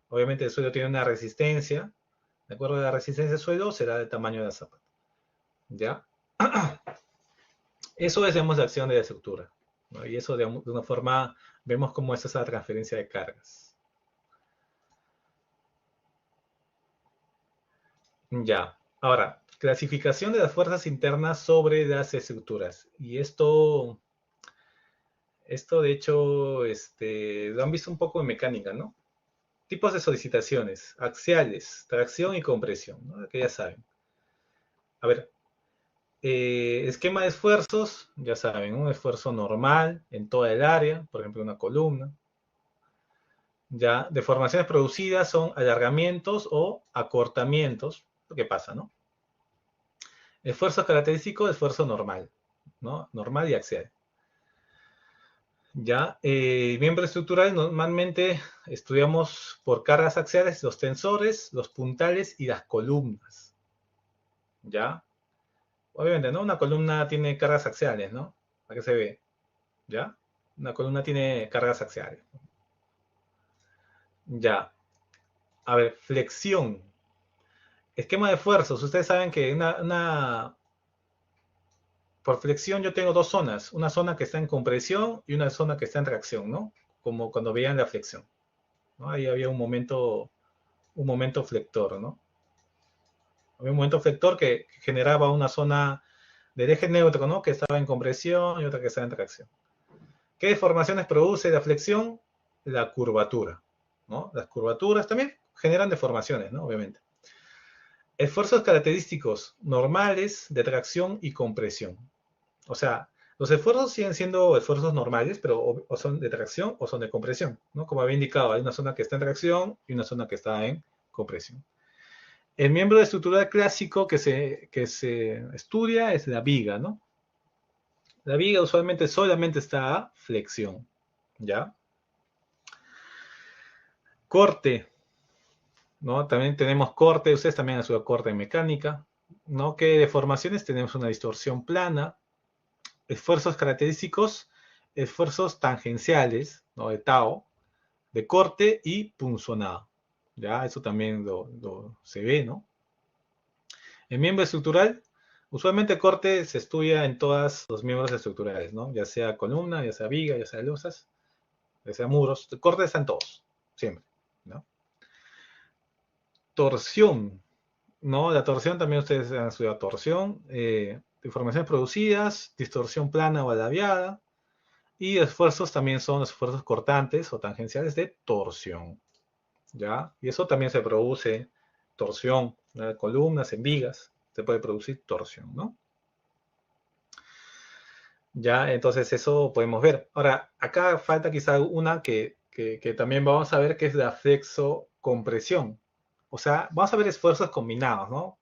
A: obviamente el suelo tiene una resistencia, de acuerdo a la resistencia del suelo, será el tamaño de la zapata, ¿ya? Eso es, digamos, la acción de la estructura, ¿no? Y eso de una forma, vemos cómo es esa transferencia de cargas. Ya, ahora, clasificación de las fuerzas internas sobre las estructuras. Y esto de hecho, lo han visto un poco en mecánica, ¿no? Tipos de solicitaciones, axiales, tracción y compresión, ¿no? Que ya saben. A ver, esquema de esfuerzos, ya saben, un esfuerzo normal en toda el área, por ejemplo, una columna. Ya, deformaciones producidas son alargamientos o acortamientos, lo que pasa, ¿no? Esfuerzo característico, esfuerzo normal, ¿no? Normal y axial. Ya, miembro estructural normalmente estudiamos por cargas axiales los tensores, los puntales y las columnas. ¿Ya? Obviamente, ¿no? Una columna tiene cargas axiales, ¿no? ¿A qué se ve? ¿Ya? Una columna tiene cargas axiales. Ya. A ver, flexión. Esquema de fuerzas. Ustedes saben que por flexión yo tengo dos zonas. Una zona que está en compresión y una zona que está en tracción, ¿no? Como cuando veían la flexión, ¿no? Ahí había un momento flector, ¿no? Había un momento flector que generaba una zona del eje neutro, ¿no? Que estaba en compresión y otra que estaba en tracción. ¿Qué deformaciones produce la flexión? La curvatura, ¿no? Las curvaturas también generan deformaciones, ¿no? Obviamente. Esfuerzos característicos normales de tracción y compresión. O sea, los esfuerzos siguen siendo esfuerzos normales, pero o son de tracción o son de compresión, ¿no? Como había indicado, hay una zona que está en tracción y una zona que está en compresión. El miembro estructural clásico que se estudia es la viga, ¿no? La viga usualmente solamente está a flexión, ¿ya? Corte, ¿no? También tenemos corte, ustedes también han estudiado corte en mecánica, ¿no? ¿Qué deformaciones? Tenemos una distorsión plana. Esfuerzos característicos, esfuerzos tangenciales, ¿no? De tau, de corte y punzonado. Ya, eso también se ve, ¿no? El miembro estructural, usualmente el corte se estudia en todos los miembros estructurales, ¿no? Ya sea columna, ya sea viga, ya sea losas, ya sea muros. El corte está en todos, siempre, ¿no? Torsión, ¿no? La torsión también ustedes han estudiado torsión, deformaciones producidas, distorsión plana o alaviada, y esfuerzos también son esfuerzos cortantes o tangenciales de torsión, ¿ya? Y eso también se produce torsión, ¿no? Columnas, en vigas, se puede producir torsión, ¿no? Ya, entonces eso podemos ver. Ahora, acá falta quizá una que también vamos a ver, que es la flexocompresión. O sea, vamos a ver esfuerzos combinados, ¿no?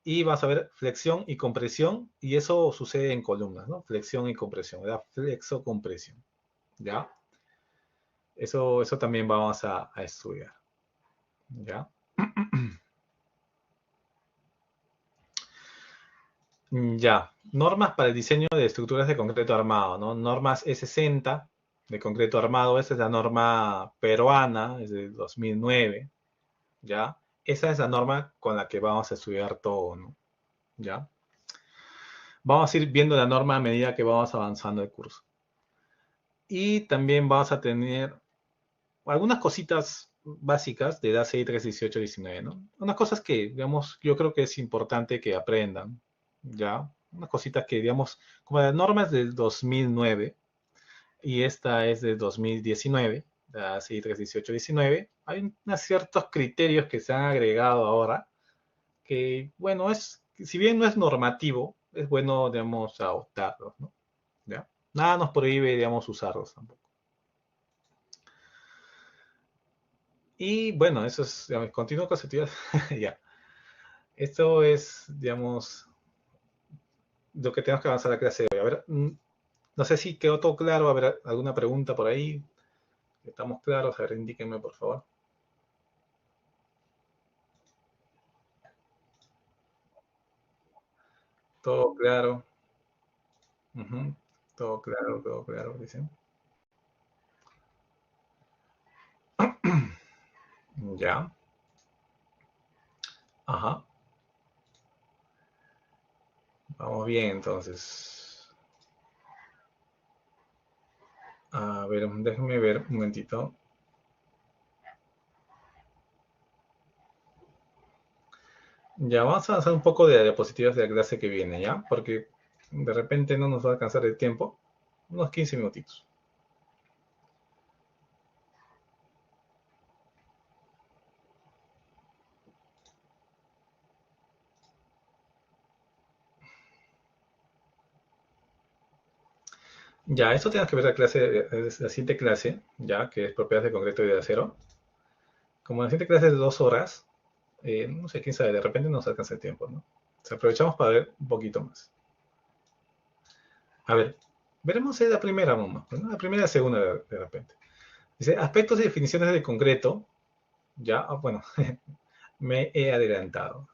A: Y vas a ver flexión y compresión, y eso sucede en columnas, ¿no? Flexión y compresión, la flexocompresión, ¿ya? Eso también vamos a estudiar, ¿ya? Ya, normas para el diseño de estructuras de concreto armado, ¿no? Normas E60 de concreto armado, esa es la norma peruana, es de 2009, ¿ya? Esa es la norma con la que vamos a estudiar todo, ¿no? ¿Ya? Vamos a ir viendo la norma a medida que vamos avanzando el curso. Y también vamos a tener algunas cositas básicas de DACI 31819, ¿no? Unas cosas que, digamos, yo creo que es importante que aprendan, ¿ya? Unas cositas que, digamos, como la norma es del 2009 y esta es del 2019, la DACI 31819, hay unos ciertos criterios que se han agregado ahora que, bueno, si bien no es normativo, es bueno, digamos, adoptarlos, ¿no? ¿Ya? Nada nos prohíbe, digamos, usarlos tampoco. Y bueno, eso es, digamos, continúo con actividad. Ya. Esto es, digamos, lo que tenemos que avanzar a la clase de hoy. A ver, no sé si quedó todo claro. A ver, alguna pregunta por ahí. ¿Estamos claros? A ver, indíquenme, por favor. Todo claro. Todo claro, dicen. Ya. Ajá. Vamos bien, entonces. A ver, déjenme ver un momentito. Ya, vamos a avanzar un poco de diapositivas de la clase que viene, ¿ya? Porque de repente no nos va a alcanzar el tiempo. Unos 15 minutitos. Ya, esto tenemos que ver la clase, es la siguiente clase, ya, que es propiedades de concreto y de acero. Como la siguiente clase es de 2 horas, no sé, quién sabe, de repente nos alcanza el tiempo, ¿no? O sea, aprovechamos para ver un poquito más. A ver, veremos la primera nomás, ¿no? La primera y la segunda de repente. Dice, aspectos y definiciones de concreto, ya, bueno, me he adelantado.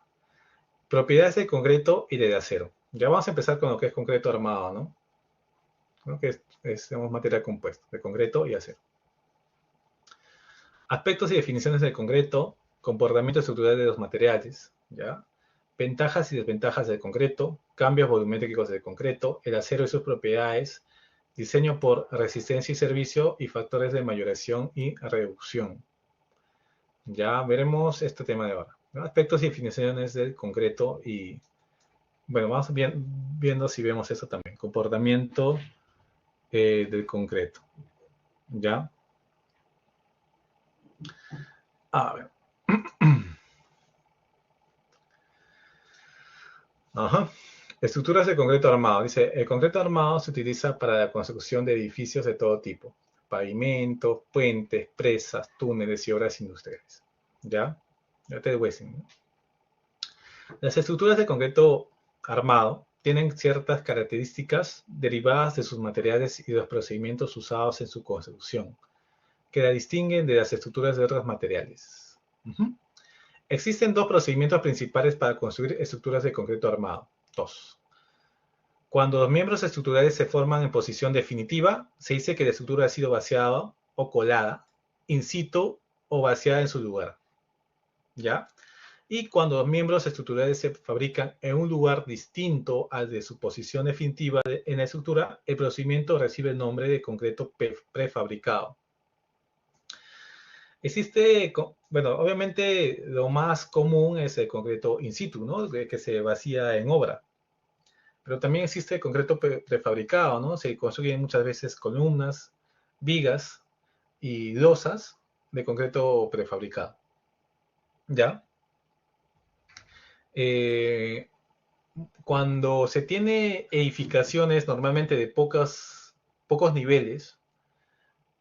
A: Propiedades de concreto y de acero. Ya vamos a empezar con lo que es concreto armado, ¿no? ¿No? Que es digamos, materia compuesta, de concreto y acero. Aspectos y definiciones del concreto, comportamiento estructural de los materiales, ¿ya? Ventajas y desventajas del concreto, cambios volumétricos del concreto, el acero y sus propiedades, diseño por resistencia y servicio y factores de mayoración y reducción. Ya veremos este tema de ahora, ¿no? Aspectos y definiciones del concreto y, bueno, vamos viendo si vemos eso también. Comportamiento del concreto, ¿ya? A ver. Ajá. Estructuras de concreto armado. Dice, el concreto armado se utiliza para la construcción de edificios de todo tipo. Pavimentos, puentes, presas, túneles y obras industriales. ¿Ya? Ya te voy a decir, ¿no? Las estructuras de concreto armado tienen ciertas características derivadas de sus materiales y de los procedimientos usados en su construcción, que la distinguen de las estructuras de otros materiales. Existen dos procedimientos principales para construir estructuras de concreto armado. Dos. Cuando los miembros estructurales se forman en posición definitiva, se dice que la estructura ha sido vaciada o colada, in situ o vaciada en su lugar. ¿Ya? Y cuando los miembros estructurales se fabrican en un lugar distinto al de su posición definitiva en la estructura, el procedimiento recibe el nombre de concreto prefabricado. Existe, bueno, obviamente lo más común es el concreto in situ, ¿no? Que se vacía en obra. Pero también existe el concreto prefabricado, ¿no? Se construyen muchas veces columnas, vigas y losas de concreto prefabricado. ¿Ya? Cuando se tiene edificaciones normalmente de pocos niveles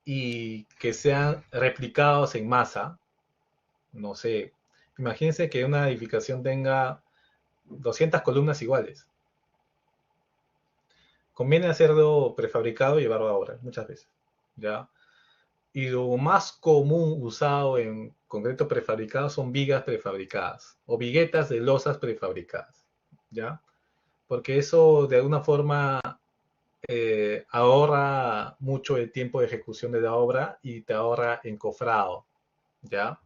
A: y que sean replicados en masa, no sé, imagínense que una edificación tenga 200 columnas iguales. Conviene hacerlo prefabricado y llevarlo a obra, muchas veces, ¿ya? Y lo más común usado en concreto prefabricado son vigas prefabricadas o viguetas de losas prefabricadas, ¿ya? Porque eso de alguna forma ahorra mucho el tiempo de ejecución de la obra y te ahorra encofrado, ¿ya?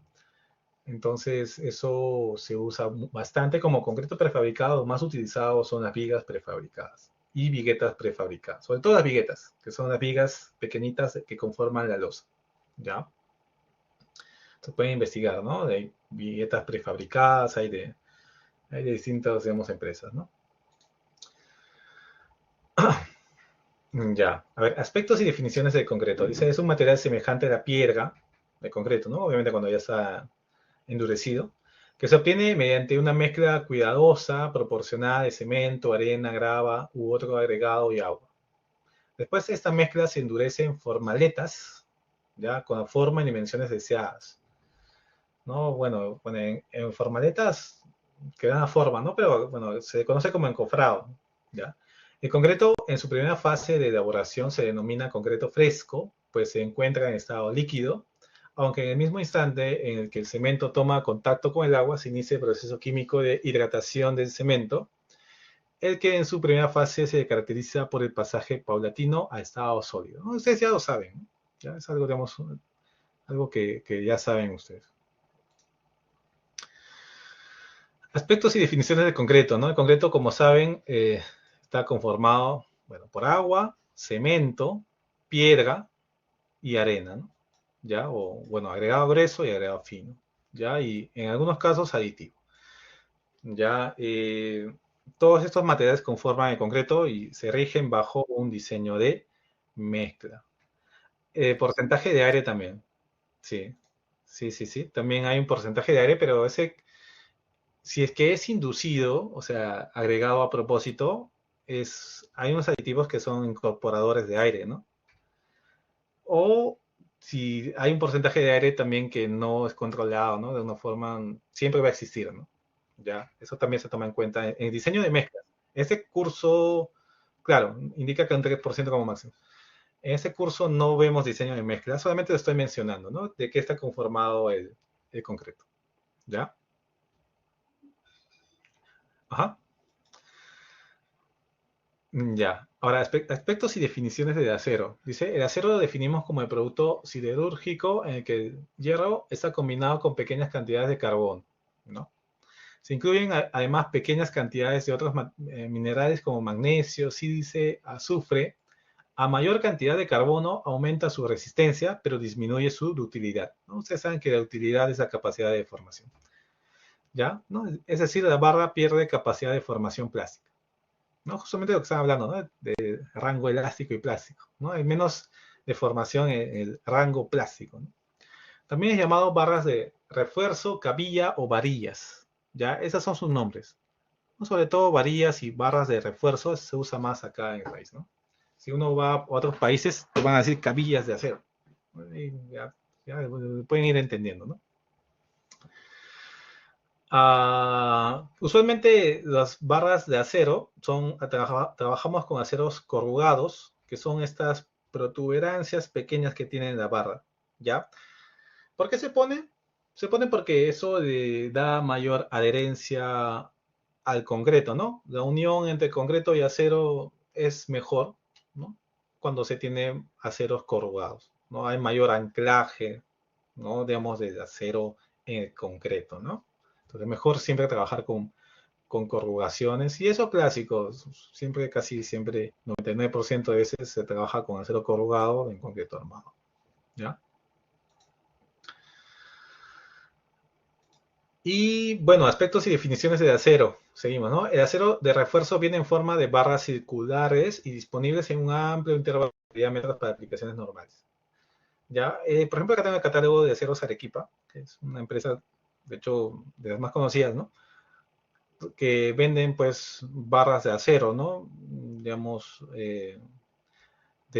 A: Entonces eso se usa bastante como concreto prefabricado. Lo más utilizado son las vigas prefabricadas y viguetas prefabricadas, sobre todo las viguetas, que son las vigas pequeñitas que conforman la losa, ¿ya? Se pueden investigar, ¿no? Hay viguetas prefabricadas, hay de distintas, digamos, empresas, ¿no? Ya, a ver, aspectos y definiciones del concreto. Dice, es un material semejante a la piedra de concreto, ¿no? Obviamente cuando ya está endurecido, que se obtiene mediante una mezcla cuidadosa, proporcionada de cemento, arena, grava u otro agregado y agua. Después esta mezcla se endurece en formaletas, ya, con la forma y dimensiones deseadas. ¿No? Bueno, en formaletas que dan la forma, ¿no? Pero bueno, se conoce como encofrado, ¿ya? El concreto en su primera fase de elaboración se denomina concreto fresco, pues se encuentra en estado líquido, aunque en el mismo instante en el que el cemento toma contacto con el agua se inicia el proceso químico de hidratación del cemento, el que en su primera fase se caracteriza por el pasaje paulatino a estado sólido, ¿no? Ustedes ya lo saben, ¿no? Ya es algo, digamos, algo que ya saben ustedes. Aspectos y definiciones de concreto, ¿no? El concreto, como saben, está conformado, bueno, por agua, cemento, piedra y arena, ¿no? ¿Ya? O, bueno, agregado grueso y agregado fino, ¿ya? Y en algunos casos aditivo, ¿ya? Todos estos materiales conforman el concreto y se rigen bajo un diseño de mezcla. Porcentaje de aire también, sí. Sí, sí, sí. También hay un porcentaje de aire, pero ese si es que es inducido, o sea, agregado a propósito, hay unos aditivos que son incorporadores de aire, ¿no? O si hay un porcentaje de aire también que no es controlado, ¿no? De una forma, siempre va a existir, ¿no? Ya, eso también se toma en cuenta en el diseño de mezclas. Este curso, claro, indica que un 3% como máximo. En este curso no vemos diseño de mezclas, solamente lo estoy mencionando, ¿no? De qué está conformado el concreto, ¿ya? Ajá. Ya. Ahora, aspectos y definiciones del acero. Dice, el acero lo definimos como el producto siderúrgico en el que el hierro está combinado con pequeñas cantidades de carbón, ¿no? Se incluyen además pequeñas cantidades de otros minerales como magnesio, sílice, azufre. A mayor cantidad de carbono aumenta su resistencia, pero disminuye su ductilidad, ¿no? Ustedes saben que la ductilidad es la capacidad de formación, ¿ya? ¿No? Es decir, la barra pierde capacidad de formación plástica. ¿No? Justamente lo que están hablando, ¿no? De rango elástico y plástico, ¿no? Hay menos deformación en el rango plástico, ¿no? También es llamado barras de refuerzo, cabilla o varillas, ¿ya? Esos son sus nombres, ¿no? Sobre todo varillas y barras de refuerzo se usa más acá en el país, ¿no? Si uno va a otros países, te van a decir cabillas de acero. Y ya pueden ir entendiendo, ¿no? Usualmente las barras de acero trabajamos con aceros corrugados, que son estas protuberancias pequeñas que tiene la barra, ¿ya? ¿Por qué se pone? Se pone porque eso le da mayor adherencia al concreto, ¿no? La unión entre concreto y acero es mejor, ¿no? Cuando se tiene aceros corrugados, ¿no? Hay mayor anclaje, ¿no? Digamos, de acero en el concreto, ¿no? Entonces, mejor siempre trabajar con corrugaciones. Y eso clásico, siempre, casi siempre, 99% de veces se trabaja con acero corrugado en concreto armado, ¿ya? Y bueno, aspectos y definiciones del acero. Seguimos, ¿no? El acero de refuerzo viene en forma de barras circulares y disponibles en un amplio intervalo de diámetros para aplicaciones normales. ¿Ya? Por ejemplo, acá tengo el catálogo de aceros Arequipa, que es una empresa, de hecho, de las más conocidas, ¿no? Que venden, pues, barras de acero, ¿no? Digamos, de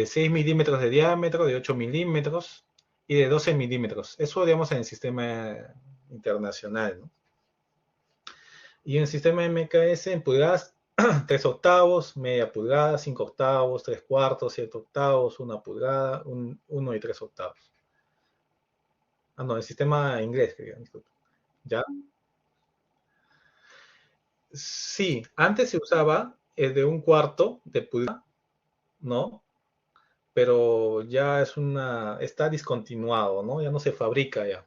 A: 6 milímetros de diámetro, de 8 milímetros y de 12 milímetros. Eso, digamos, en el sistema internacional, ¿no? Y en el sistema MKS en pulgadas, 3 octavos, media pulgada, 5 octavos, 3 cuartos, 7 octavos, 1 pulgada, 1 y 3 octavos. Ah, no, el sistema inglés, que digan, disculpe. ¿Ya? Sí, antes se usaba el de 1 cuarto de pulgada, ¿no? Pero ya está discontinuado, ¿no? Ya no se fabrica ya.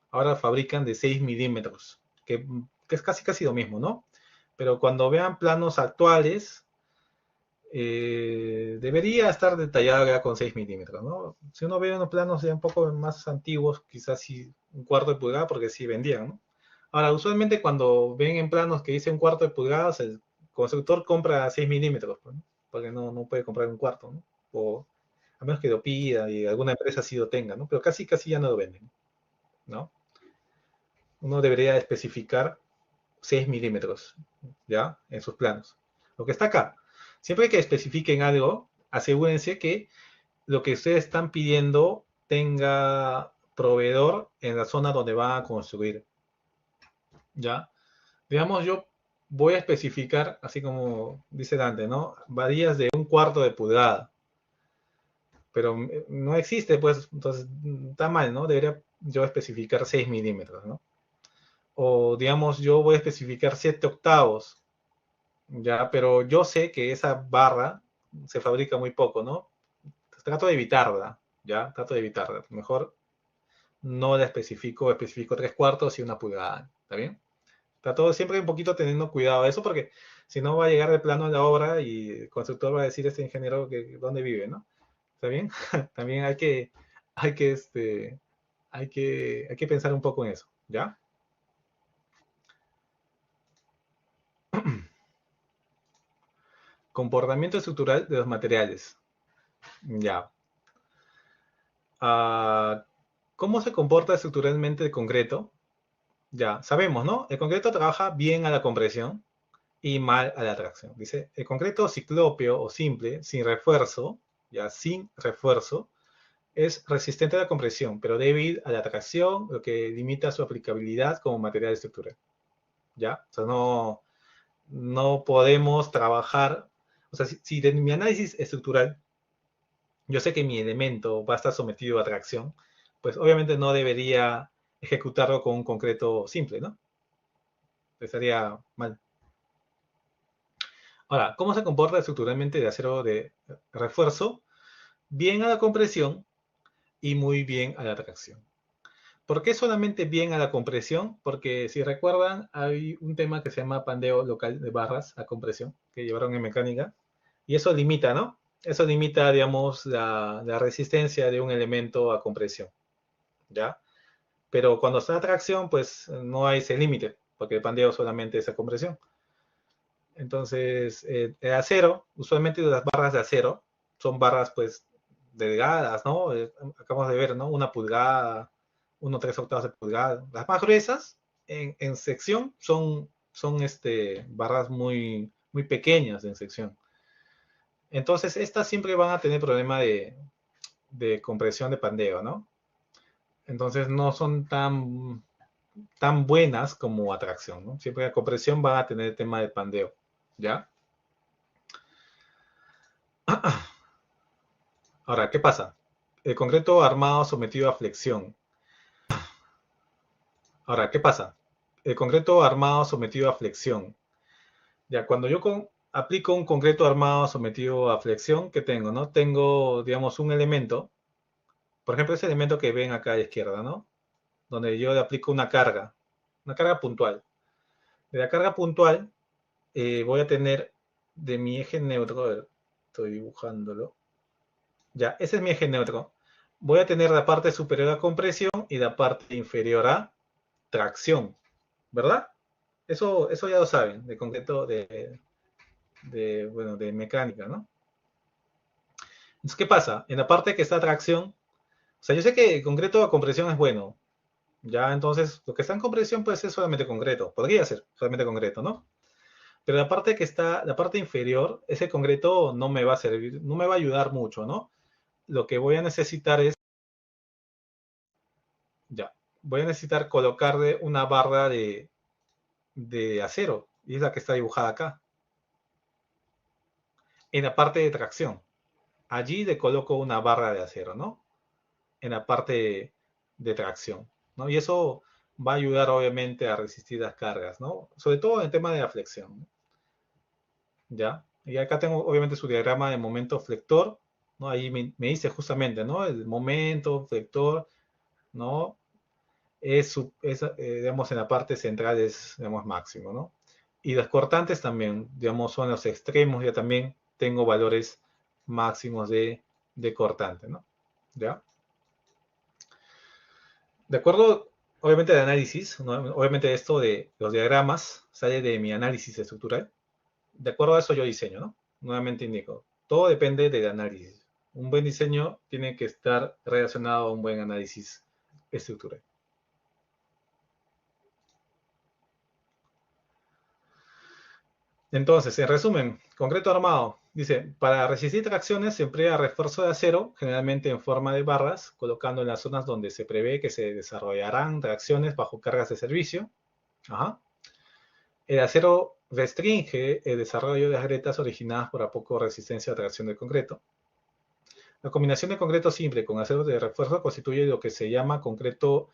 A: Ahora fabrican de 6 milímetros, que es casi lo mismo, ¿no? Pero cuando vean planos actuales, debería estar detallado ya con 6 milímetros, ¿no? Si uno ve unos planos ya un poco más antiguos, quizás sí 1 cuarto de pulgada, porque sí vendían, ¿no? Ahora, usualmente cuando ven en planos que dice 1 cuarto de pulgada, el constructor compra 6 milímetros, pues, ¿no? Porque no puede comprar 1 cuarto, ¿no? O a menos que lo pida y alguna empresa sí lo tenga, ¿no? Pero casi ya no lo venden, ¿no? Uno debería especificar 6 milímetros, ¿ya? En sus planos. Lo que está acá. Siempre que especifiquen algo, asegúrense que lo que ustedes están pidiendo tenga proveedor en la zona donde van a construir, ¿ya? Digamos, yo voy a especificar, así como dice Dante, ¿no? Varillas de 1 cuarto de pulgada. Pero no existe, pues, entonces está mal, ¿no? Debería yo especificar 6 milímetros, ¿no? O digamos, yo voy a especificar 7 octavos, ya, pero yo sé que esa barra se fabrica muy poco, ¿no? Trato de evitarla, ya, trato de evitarla. Mejor no la especifico 3 cuartos y 1 pulgada, ¿está bien? Trato siempre un poquito teniendo cuidado de eso, porque si no va a llegar de plano a la obra y el constructor va a decir a este ingeniero que dónde vive, ¿no? ¿Está bien? También hay que pensar un poco en eso, ¿ya? Comportamiento estructural de los materiales. Ya. ¿Cómo se comporta estructuralmente el concreto? Ya, sabemos, ¿no? El concreto trabaja bien a la compresión y mal a la tracción. Dice, el concreto ciclópeo o simple, sin refuerzo, ya sin refuerzo, es resistente a la compresión, pero débil a la tracción, lo que limita su aplicabilidad como material estructural. ¿Ya? O sea, no podemos trabajar, o sea, si de mi análisis estructural yo sé que mi elemento va a estar sometido a tracción, pues obviamente no debería ejecutarlo con un concreto simple, ¿no? Estaría mal. Ahora, ¿cómo se comporta estructuralmente el acero de refuerzo? Bien a la compresión y muy bien a la tracción. ¿Por qué solamente bien a la compresión? Porque si recuerdan, hay un tema que se llama pandeo local de barras a compresión, que llevaron en mecánica, y eso limita, ¿no? Eso limita, digamos, la resistencia de un elemento a compresión, ¿ya? Pero cuando está a tracción, pues no hay ese límite, porque el pandeo solamente es a compresión. Entonces, el acero, usualmente las barras de acero, son barras, pues, delgadas, ¿no? Acabamos de ver, ¿no? 1 pulgada, 1,3 octavos de pulgada. Las más gruesas, en sección, son barras muy pequeñas en sección. Entonces, estas siempre van a tener problema de compresión de pandeo, ¿no? Entonces, no son tan buenas como atracción, ¿no? Siempre la compresión van a tener el tema de pandeo, ¿ya? Ahora, ¿qué pasa? El concreto armado sometido a flexión. Ahora, ¿qué pasa? El concreto armado sometido a flexión. Ya, cuando yo aplico un concreto armado sometido a flexión, ¿qué tengo, no? Tengo, digamos, un elemento, por ejemplo, ese elemento que ven acá a la izquierda, ¿no? Donde yo le aplico una carga puntual. De la carga puntual voy a tener de mi eje neutro, a ver, estoy dibujándolo. Ya, ese es mi eje neutro. Voy a tener la parte superior a compresión y la parte inferior a tracción, ¿verdad? Eso ya lo saben, de concreto, bueno, de mecánica, ¿no? Entonces, ¿qué pasa? En la parte que está tracción, o sea, yo sé que el concreto a compresión es bueno, ya, entonces, lo que está en compresión puede ser solamente concreto, podría ser solamente concreto, ¿no? Pero la parte que está, la parte inferior, ese concreto no me va a servir, no me va a ayudar mucho, ¿no? Lo que voy a necesitar es, ya, voy a necesitar colocarle una barra de acero, y es la que está dibujada acá, en la parte de tracción. Allí le coloco una barra de acero, ¿no? En la parte de tracción, ¿no? Y eso va a ayudar obviamente a resistir las cargas, ¿no? Sobre todo en el tema de la flexión, ¿no? ¿Ya? Y acá tengo obviamente su diagrama de momento flector, ¿no? Ahí me dice justamente, ¿no? El momento flector, ¿no? Digamos, en la parte central es, digamos, máximo, ¿no? Y los cortantes también, digamos, son los extremos, ya también tengo valores máximos de cortante, ¿no? ¿Ya? De acuerdo, obviamente, al análisis, ¿no? Obviamente esto de los diagramas sale de mi análisis estructural. De acuerdo a eso yo diseño, ¿no? Nuevamente indico, todo depende del análisis. Un buen diseño tiene que estar relacionado a un buen análisis estructural. Entonces, en resumen, concreto armado. Dice, para resistir tracciones se emplea refuerzo de acero, generalmente en forma de barras, colocando en las zonas donde se prevé que se desarrollarán tracciones bajo cargas de servicio. Ajá. El acero restringe el desarrollo de las grietas originadas por la poca resistencia a tracción del concreto. La combinación de concreto simple con acero de refuerzo constituye lo que se llama concreto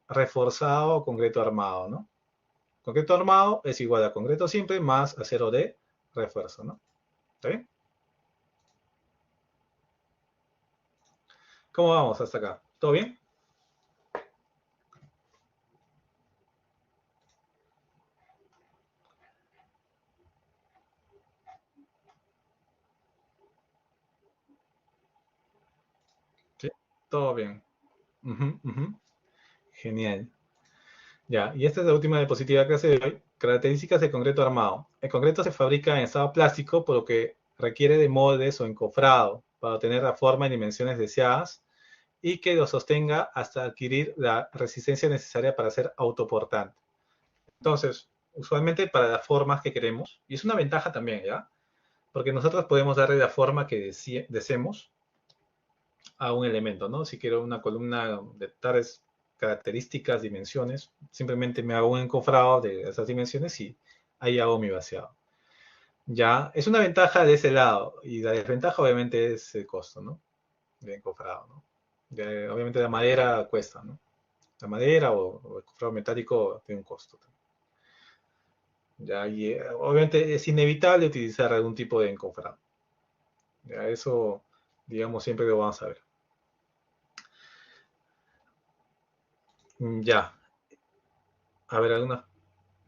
A: reforzado o concreto armado, ¿no? Concreto armado es igual a concreto simple más acero de refuerzo, ¿no? ¿Está bien? ¿Cómo vamos hasta acá? ¿Todo bien? Sí, todo bien. Genial. Ya, y esta es la última diapositiva clase de hoy. Características del concreto armado. El concreto se fabrica en estado plástico, por lo que requiere de moldes o encofrado para obtener la forma y dimensiones deseadas y que lo sostenga hasta adquirir la resistencia necesaria para ser autoportante. Entonces, usualmente para las formas que queremos, y es una ventaja también, ¿ya? Porque nosotros podemos darle la forma que deseemos a un elemento, ¿no? Si quiero una columna de tales características, dimensiones, simplemente me hago un encofrado de esas dimensiones y ahí hago mi vaciado. Ya, es una ventaja de ese lado, y la desventaja obviamente es el costo, ¿no? De encofrado, ¿no? Obviamente la madera cuesta, ¿no? La madera o el encofrado metálico tiene un costo. Ya, y obviamente es inevitable utilizar algún tipo de encofrado. Ya, eso, digamos, siempre lo vamos a ver. Ya, a ver, algunas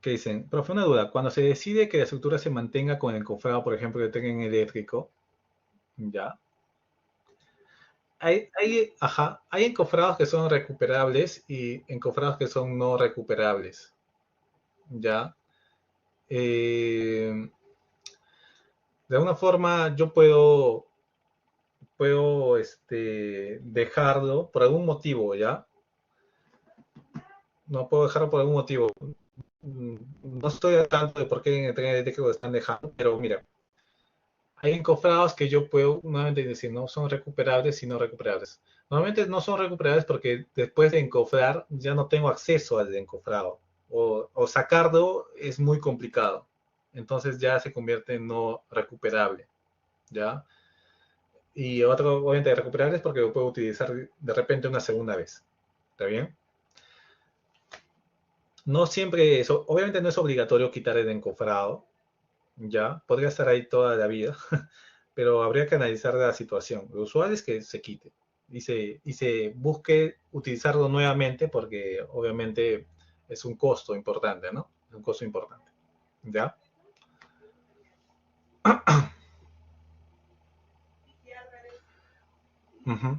A: que dicen, profe, una duda, cuando se decide que la estructura se mantenga con el encofrado, por ejemplo, que tenga en eléctrico, ya, hay encofrados que son recuperables y encofrados que son no recuperables, ya. De alguna forma yo puedo dejarlo por algún motivo, ¿ya? No puedo dejarlo por algún motivo. No estoy al tanto de por qué en el tren eléctrico lo están dejando, pero mira, hay encofrados que yo puedo nuevamente decir, no son recuperables y no recuperables. Normalmente no son recuperables porque después de encofrar ya no tengo acceso al encofrado. O sacarlo es muy complicado. Entonces ya se convierte en no recuperable. ¿Ya? Y otro, obviamente, recuperables porque lo puedo utilizar de repente una segunda vez. ¿Está bien? No siempre eso, obviamente no es obligatorio quitar el encofrado, ya, podría estar ahí toda la vida, pero habría que analizar la situación. Lo usual es que se quite y se busque utilizarlo nuevamente porque obviamente es un costo importante, ¿no? Es un costo importante, ¿ya? Ujú.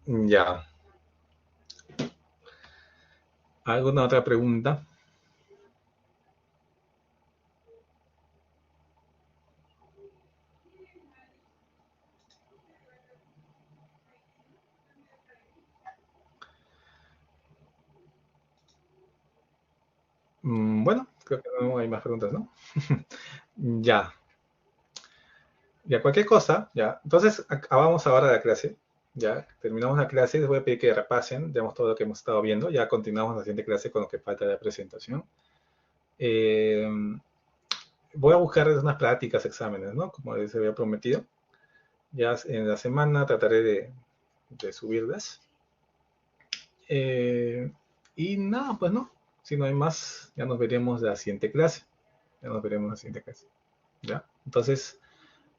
A: Ya. ¿Alguna otra pregunta? Bueno, creo que no hay más preguntas, ¿no? Ya. Ya, cualquier cosa, ya. Entonces, acabamos ahora la clase. Ya, terminamos la clase. Les voy a pedir que repasen, digamos, todo lo que hemos estado viendo. Ya continuamos la siguiente clase con lo que falta de la presentación. Eh, Voy a buscar unas prácticas, exámenes, ¿no? Como les había prometido. Ya en la semana trataré de subirlas. Y nada, pues no. Si no hay más, ya nos veremos la siguiente clase. Ya nos veremos la siguiente clase. ¿Ya? Entonces,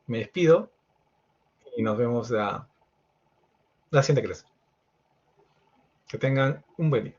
A: me despido y nos vemos la siguiente clase. Que tengan un buen día.